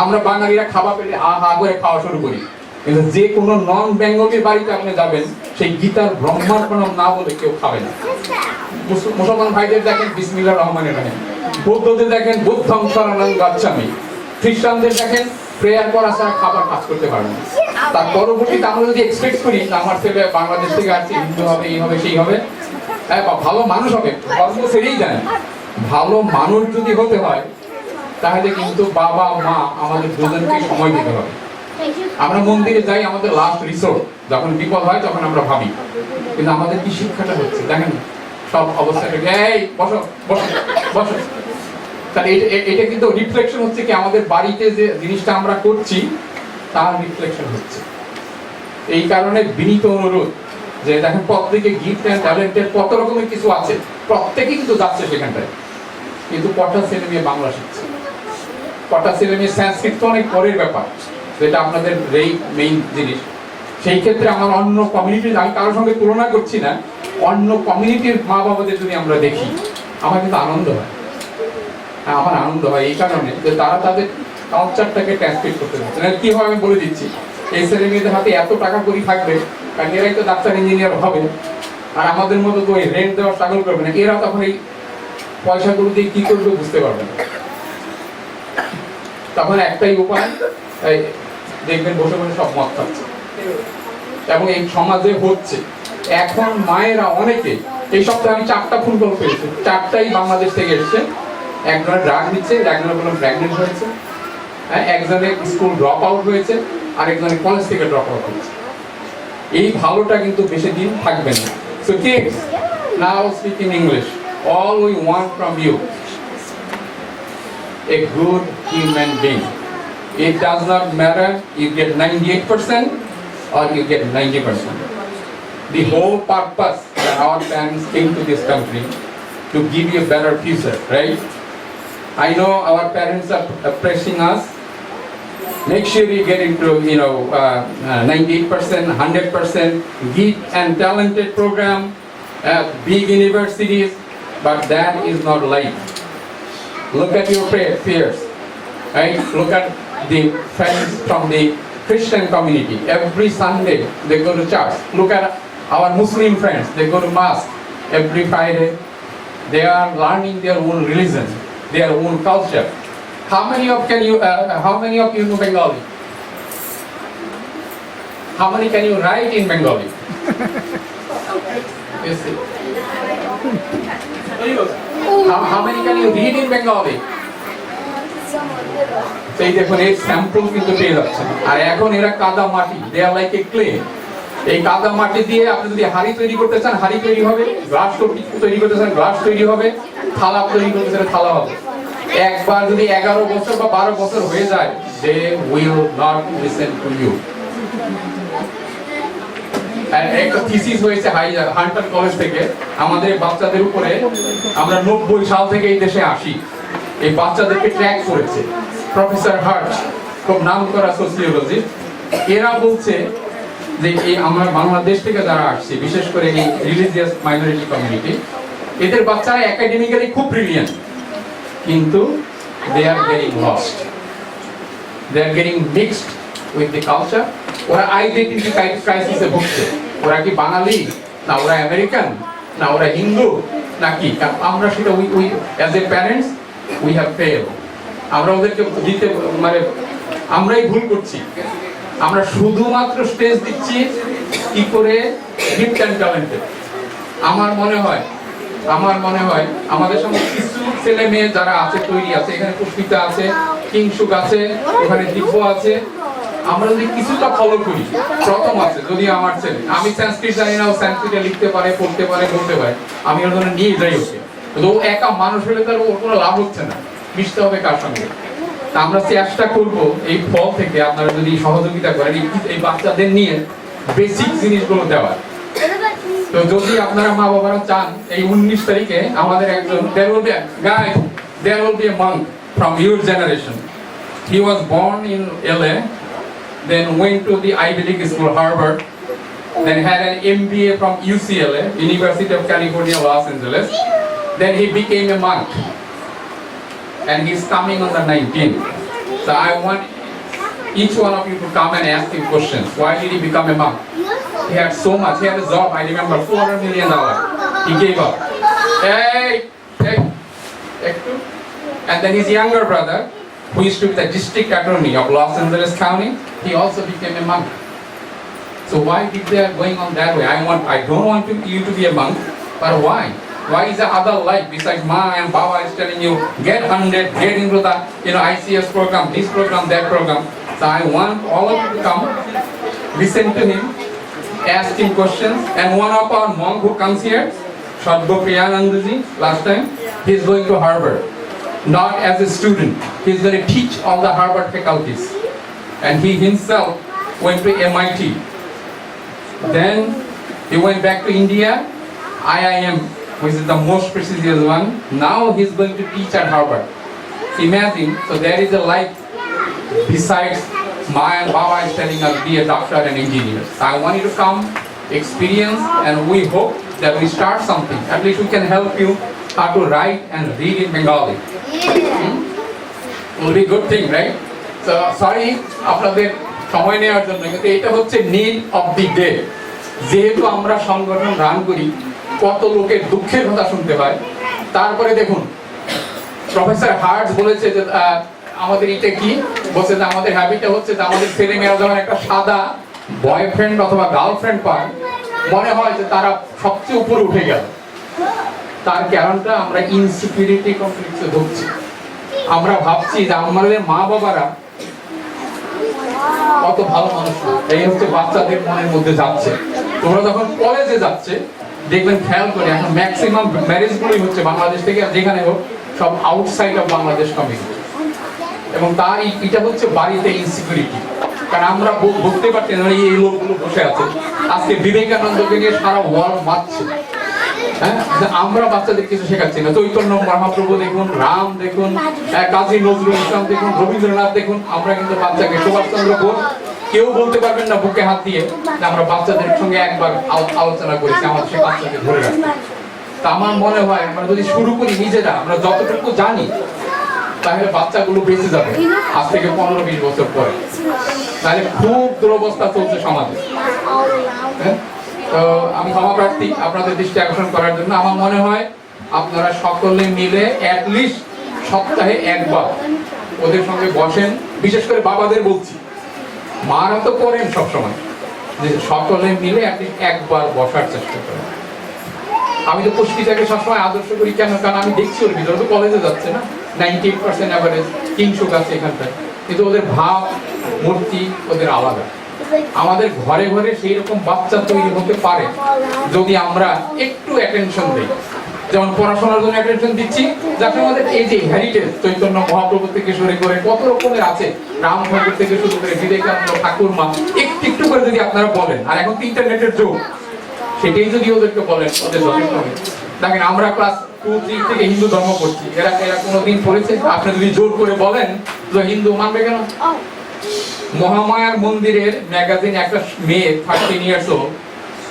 আমরা বাঙালিরা খাবার পেলে হা হা করে খাওয়া শুরু করি, কিন্তু যে কোনো নন বেঙ্গলির বাড়িতে আপনি যাবেন, সেই গীতার ব্রহ্মার প্রণাম না বলে কেউ খাবে না। মুসলমান ভাইদের দেখেন বিসমিল্লাহির রহমানির রহিম, বৌদ্ধদের দেখেন বুদ্ধং শরণং গচ্ছামি, খ্রিস্টানদের দেখেন প্রেয়ার করা ছাড়া খাবার কাজ করতে পারবে না। তার পরবর্তীতে আমরা যদি এক্সপেক্ট করি যে আমার ছেলে বাংলাদেশ থেকে আসছে, হিন্দু হবে, এই হবে, সেই হবে, হ্যাঁ, বা ভালো মানুষ হবে, ধর্ম ছেড়েই দেন, ভালো মানুষ যদি হতে হয় তাহলে কিন্তু বাবা মা আমাদের দুজনকে সময় দিতে হবে। আমরা মন্দিরে যাই আমাদের লাস্ট রিসোর্ট, যখন বিপদ হয় তখন আমরা ভাবি, কিন্তু আমাদের কি শিক্ষাটা হচ্ছে দেখেন, সব অবস্থাটা এই বসো বসো বসো। তাহলে এটা কিন্তু রিফ্লেকশন হচ্ছে কি আমাদের বাড়িতে যে জিনিসটা আমরা করছি তার রিফ্লেকশন হচ্ছে। এই কারণে বিনীত অনুরোধ যে দেখেন প্রত্যেকে গিফট অ্যান্ড ট্যালেন্টের কত রকমের কিছু আছে, প্রত্যেকেই কিন্তু যাচ্ছে সেখানটায়, কিন্তু কটা ছেলে মেয়ে বাংলা শিখছে, কটা ছেলে মেয়ে সংস্কৃত তো অনেক পরের ব্যাপার, যেটা আপনাদের এই মেইন জিনিস। সেই ক্ষেত্রে আমার অন্য কমিউনিটির, আমি কারোর সঙ্গে তুলনা করছি না, অন্য কমিউনিটির মা বাবাদের যদি আমরা দেখি আমার কিন্তু আনন্দ হয়। হ্যাঁ, আমার আনন্দ হয় এই কারণে যে তারা তাদের কালচারটাকে ট্রান্সমিট করতে পারছে। কি হয় আমি বলে দিচ্ছি, এই ছেলে মেয়েদের হাতে এত টাকা করি থাকবে, কারণ এরাই তো ডাক্তার ইঞ্জিনিয়ার হবে, আর আমাদের মতো তো ওই রেন্ট দেওয়া স্ট্রাগল করবে না, এরা তখন এই পয়সাগুলো দিয়ে কি করবে বুঝতে পারবে না। তখন একটাই উপায়, দেখবেন বসে বসে সব মত খাচ্ছে, এবং এই সমাজে হচ্ছে। এখন মায়েরা অনেকে, এই সপ্তাহে আমি 4টা ফোন কল পেয়েছি, 4টাই বাংলাদেশ থেকে এসেছে। একজনের ড্রাগ নিচ্ছে, একজনের বললাম প্রেগনেন্ট হয়েছে, হ্যাঁ, একজনের স্কুল ড্রপ আউট হয়েছে, আর একজনের কলেজ থেকে ড্রপ আউট হয়েছে। এই ভালোটা কিন্তু বেশি দিন থাকবে না। So kids, now speak in English. All we want from you, a good human being. It does not matter you get 98% or you get 90%. The whole purpose that our parents came to this country to give you a better future, right? I know our parents are pressing us. Make sure you get into 98%, 100%, gift and talented program, big universities, but that is not life. Look at your peers, right? Look at the friends from the Christian community. Every Sunday they go to church. Look at our Muslim friends, they go to mosque every Friday. They are learning their own religion, their own culture. How many of you know Bengali? How many can you write in Bengali? You see. How many can you read in Bengali? সেই দেখুন এই স্যাম্পল কিন্তু পেয়ে যাচ্ছেন। আর এখন এরা কাদা মাটি, দে আর লাইক এ ক্লে। এই কাদা মাটি দিয়ে আপনি যদি হাড়ি তৈরি করতে চান হাড়ি তৈরি হবে, গ্লাস তৈরি করতে চান গ্লাস তৈরি হবে, থালা তৈরি করতে চান থালা হবে। একবার যদি 11 বছর বা 12 বছর হয়ে যায়, they will not listen to you. একটা থিসিস হয়েছে হান্টার কলেজ থেকে আমাদের বাচ্চাদের উপরে, আমরা 90 সাল থেকে এই দেশে আসি, এই বাচ্চাদেরকে ট্র্যাক করেছে প্রফেসর হার্ট, খুব নাম করা সোসিওলজিস্ট। এরা বলছে যে এই আমরা বাংলাদেশ থেকে যারা আসছি, বিশেষ করে এই রিলিজিয়াস মাইনরিটি কমিউনিটি, এদের বাচ্চারা একাডেমিক্যালি খুব ব্রিলিয়ান্ট, কিন্তু they are getting lost, they are getting mixed with the culture. ওরা আইডেন্টিটি ক্রাইসিসে ভুগছে। ওরা কি বাঙালি, না ওরা আমেরিকান, না ওরা হিন্দু, নাকি? আমরা সেটা we as a parents we have fail. আমরা ওদেরকে দিতে আমরাই ভুল করছি। আমরা শুধুমাত্র স্টেজ দিচ্ছি কি করে গিফট অ্যান্ড ট্যালেন্টেড। আমার মনে হয় আমাদের সঙ্গে কিছু ছেলে মেয়ে যারা আছে, তৈরি আছে, এখানে পুষ্পিতা আছে, কিংসুক আছে, ওখানে দিব্য আছে, আমরা যদি কিছুটা ফলো করি, প্রথম আছে যদি আমার ছেলে, আমি সংস্কৃত জানি না, ও সংস্কৃতে লিখতে পারে, পড়তে পারে, বলতে পারে, আমি ওর জন্য নিয়ে যাই ওকে, তো ও একা মানুষ হলে তার ওর কোনো লাভ হচ্ছে না, মিশতে হবে কার সঙ্গে। তা আমরা চেষ্টা করব এই ফল থেকে আপনারা যদি সহযোগিতা করেন এই বাচ্চাদের নিয়ে বেসিক জিনিসগুলো দেওয়ার। তো যদি আপনারা মা বাবারা চান, এই 19 তারিখে আমাদের একজন there will be a monk from your generation. He was born in LA, then went to the Ivy League school Harvard, then had an MBA from UCLA, University of California, Los Angeles. Then he became a monk, and he's coming on the 19th. So I want each one of you to come and ask him questions. Why did he become a monk? He had so much. He had a job, I remember, $400 million. He gave up. Hey. And then his younger brother, who used to be the district attorney of Los Angeles County, he also became a monk. So why did they are going on that way? I don't want you to be a monk, but why? Why is the other life besides Ma and Baba is telling you get 100, get into the ICS program, this program, that program. So I want all of you to come, listen to him, ask him questions, and one of our monk who comes here, Sadhguru Priyanandaji, last time, he is going to Harvard, not as a student. He is going to teach all the Harvard faculties, and he himself went to MIT. Then he went back to India, IIM, which is the most prestigious one. Now he is going to teach at Harvard. So imagine, so there is a life besides Ma and Baba is telling us be a doctor and engineer. So I want you to come, experience, and we hope that we start something. At least we can help you how to write and read in Bengali. Will be a good thing, right? So sorry, আপনাদের সময় নেওয়ার জন্য, কিন্তু এটা হচ্ছে need of the day. যেহেতু আমরা সংগঠন রান করি, কত লোকের দুঃখের কথা শুনতে হয়। তারপরে দেখুন, প্রফেসর হার্টস বলেছে যে আমাদের এটা কি বলছে যে আমাদের হ্যাবিটটা হচ্ছে যে আমাদের ছেলে মেয়েরা যখন একটা সাদা বয়ফ্রেন্ড অথবা গার্লফ্রেন্ড পায়, মনে হয় যে তারা সবচেয়ে উপরে উঠে গেল। তার কারণটা আমরা ইনসিকিউরিটি কমপ্লেক্সে ভুগছি। আমরা ভাবছি যে আমাদের মা বাবারা কত ভালো মানুষ না, এই হচ্ছে বাচ্চাদের মনের মধ্যে যাচ্ছে। তোমরা যখন কলেজে যাচ্ছে দেখবেন, খেয়াল করে এখন ম্যাক্সিমাম ম্যারেজগুলোই হচ্ছে বাংলাদেশ থেকে, আর যেখানে হোক সব আউটসাইড অফ বাংলাদেশ কমিউনিটি। এবং তার এটা হচ্ছে বাড়িতে ইনসিকিউরিটি। কারণ আমরা বুঝতে পারছি না এই লোকগুলো বসে আছে, আজকে বিবেকানন্দকে নিয়ে সারা ওয়ার্ল্ড মারছে। হ্যাঁ, আমরা বাচ্চাদের কিছু শেখাচ্ছি না। চৈতন্য মহাপ্রভু দেখুন, রাম দেখুন, কাজী নজরুল ইসলাম দেখুন, রবীন্দ্রনাথ দেখুন, আমরা কিন্তু বাচ্চাকে, সুভাষচন্দ্র বোস, কেউ বলতে পারবেন না বুকে হাত দিয়ে যে আমরা বাচ্চাদের সঙ্গে একবার আলোচনা করেছি, আমাদের সে বাচ্চাকে ধরে রাখছি। তা আমার মনে হয় আমরা যদি শুরু করি নিজেরা, আমরা যতটুকু জানি, তাহলে বাচ্চাগুলো বেঁচে যাবে আজ থেকে 15-20 বছর পরে। তাহলে খুব দুরবস্থা চলছে সমাজে। হ্যাঁ, তো আমি ক্ষমা প্রার্থী আপনাদের দৃষ্টি আকর্ষণ করার জন্য। আমার মনে হয় আপনারা সকলে মিলে অ্যাটলিস্ট সপ্তাহে একবার ওদের সঙ্গে বসেন। বিশেষ করে বাবাদের বলছি, মারা তো করেন সবসময়, যে সকলে মিলে অ্যাটলিস্ট একবার বসার চেষ্টা করেন। আমি তো পুষ্টিটাকে সবসময় আদর্শ করি কেন? কারণ আমি দেখছি ওর ভিতরে তো কলেজে যাচ্ছে না, 98% অ্যাভারেজ কিংসুক আছে এখানটায়, কিন্তু ওদের ভাব মূর্তি ওদের আলাদা। আমাদের ঘরে ঘরে সেই রকম বাচ্চা তৈরি হতে পারে যদি আমরা একটু অ্যাটেনশন দিই। যেমন পড়াশোনার জন্য অ্যাটেনশন দিচ্ছি, যাতে আমাদের এই যে হেরিটেজ চৈতন্য মহাপ্রভু থেকে শুরু করে কত রকমের আছে, রাম ঠাকুর থেকে শুরু করে বিবেকানন্দ, ঠাকুরমা, একটু একটু করে যদি আপনারা বলেন, আর এখন তো ইন্টারনেটের যুগ, সেটাই যদি ওদেরকে বলেন ওদের যথেষ্ট হবে। দেখেন আমরা ক্লাস 2-3 থেকে হিন্দু ধর্ম পড়ছি, এরা কোনোদিন পড়েছে? আপনি যদি জোর করে বলেন যে হিন্দু, মানবে কেন? মহামায়ার মন্দিরের ম্যাগাজিন একটা মেয়ে 13 ইয়ার্স ওল্ড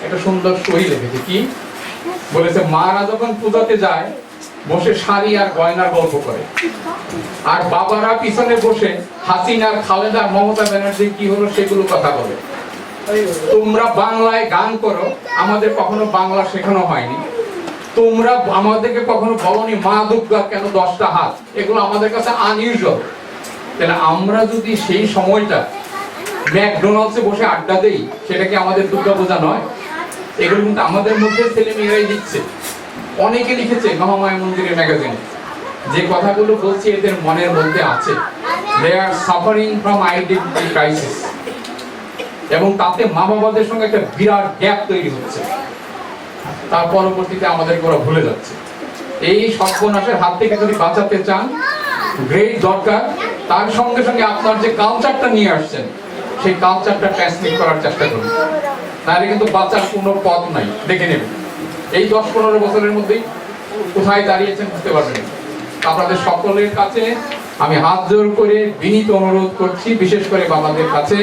একটা সুন্দর স্টোরি লিখেছে। কি বলেছে? মারা যখন পূজাতে যায় বসে শাড়ি আর গয়নার গল্প করে, আর বাবারা পিছনে বসে হাসিনার, খালেদা, মমতা ব্যানার্জি কি হলো সেগুলো কথা বলে। তোমরা বাংলায় গান করো, আমাদের কখনো বাংলা শেখানো হয়নি। তোমরা আমাদেরকে কখনো বলনি মা দুর্গা কেন 10টা হাত, এগুলো আমাদের কাছে আনইউজুয়াল। তাহলে আমরা যদি সেই সময়টা ম্যাকডোনাল্ডসে বসে আড্ডা দেই, সেটা কি আমাদের দুর্গা পূজা নয়? এগুলো কিন্তু আমাদের মধ্যে ছেলে মেয়েরাই দিচ্ছে। অনেকে লিখেছে মহামায়া মন্দিরের ম্যাগাজিনে, যে কথাগুলো বলছি এদের মনের মধ্যে আছে। They are suffering from identity crisis, এবং তাতে মা বাবাদের সঙ্গে একটা বিরাট গ্যাপ তৈরি হচ্ছে। তার পরবর্তীতে আমাদেরকে ওরা ভুলে যাচ্ছে। এই সর্বনাশের হাত থেকে যদি বাঁচাতে চান, গ্রেট দরকার। তার সঙ্গে সঙ্গে আপনার যে কালচারটা নিয়ে আসছেন, সেই কালচারটা ট্রান্সমিট করার চেষ্টা করুন, তাহলে কিন্তু বাঁচার কোনো পথ নাই। দেখে নেবেন এই 10-15 বছরের মধ্যেই কোথায় দাঁড়িয়েছেন বুঝতে পারবেন। আপনাদের সকলের কাছে আমি হাত জোর করে বিনীত অনুরোধ করছি, বিশেষ করে বাবাদের কাছে,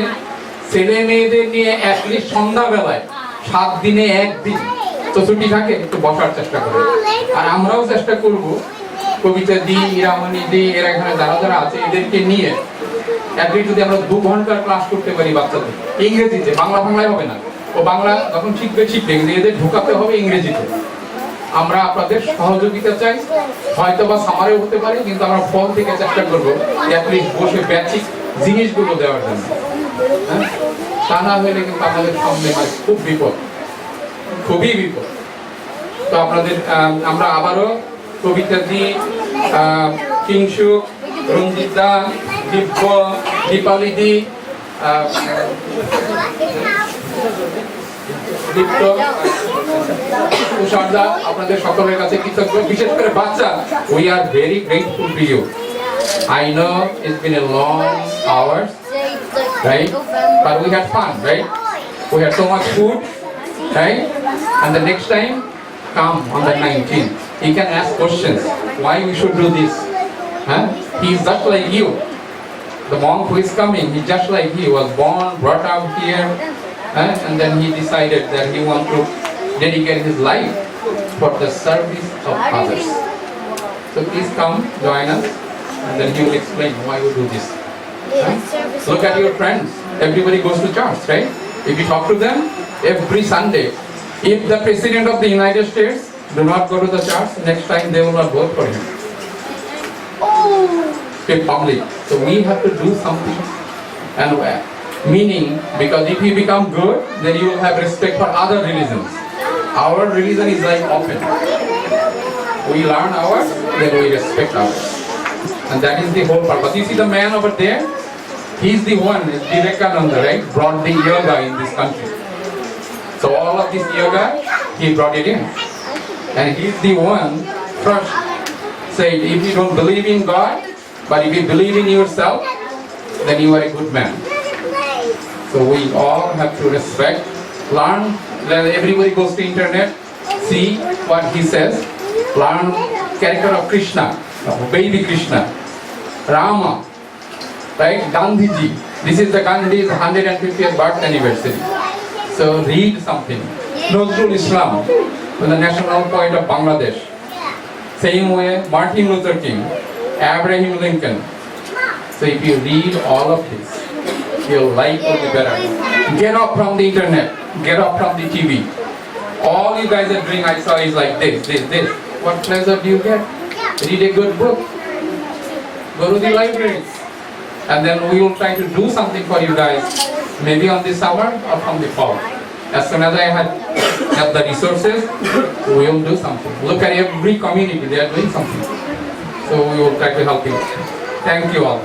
ছেলে মেয়েদের নিয়ে অ্যাটলিস্ট সন্ধ্যাবেলায় 7 দিনে 1 দিন তো ছুটি থাকে, একটু বসার চেষ্টা করুন। আর আমরাও চেষ্টা করব, কবিতা দি, ইরামণি দি, এরা এখানে যারা যারা আছে এদেরকে নিয়ে অ্যাটলিস্ট যদি আমরা 2 ঘন্টার ক্লাস করতে পারি বাচ্চাদের ইংরেজিতে, বাংলায় হবে না। ও বাংলা যখন শিখবে কিন্তু এদের ঢোকাতে হবে ইংরেজিতে। আমরা আপনাদের সহযোগিতা চাই, হয়তো বা সামারেও হতে পারে, কিন্তু আমরা ফল থেকে চেষ্টা করবো অ্যাটলিস্ট বসে বেসিক জিনিসগুলো দেওয়ার জন্য। তা না হলে কিন্তু আমাদের সামনে হয় খুব বিপদ, খুবই বিপদ। তো আপনাদের আমরা আবারও কবিতাজি, কিংসুক, রঞ্জিত দা, দিব্য, দীপালিদি, দীপ্ত, তুষারদা, আপনাদের সকলের কাছে কৃতজ্ঞ, বিশেষ করে বাচ্চা। We are very grateful to you. I know it's been a long hours, right? But we had fun, right? We had so much food, right? And the next time, come on the 19th. He can ask questions. Why we should do this? Huh? He's just like you. The monk who is coming, he's just like he was born, brought up here, and then he decided that he wants to dedicate his life for the service of others. So please come, join us, and then he will explain why we do this. Look at your friends. Everybody goes to church, right? If you talk to them every Sunday, if the President of the United States do not go to the church, next time they will not vote for him. In public. So we have to do something. And meaning, because if you become good, then you will have respect for other religions. Our religion is like open. We learn ours, then we respect ours. And that is the whole purpose. You see the man over there? He's the one, Vivekananda, right? Brought the yoga in this country. So all of this yoga, he brought it in. And he's the one first said, if you don't believe in God, but if you believe in yourself, then you are a good man. So we all have to respect, learn. Then everybody goes to internet, see what he says, learn character of Krishna, of baby Krishna, Rama, right? Gandhiji. This is the Gandhi's 150th birth anniversary. So read something. Nazrul Islam, the national poet of Bangladesh. Same way, Martin Luther King, Abraham Lincoln. So if you read all of this, your life will be better. Get off from the internet. Get off from the TV. All you guys are doing, I saw, is like this. What pleasure do you get? Read a good book. Go to the library. And then we will try to do something for you guys, maybe on the summer or from the fall. As soon as I have the resources, we will do something. Look at every community, they are doing something. So we will try to help you. Thank you all.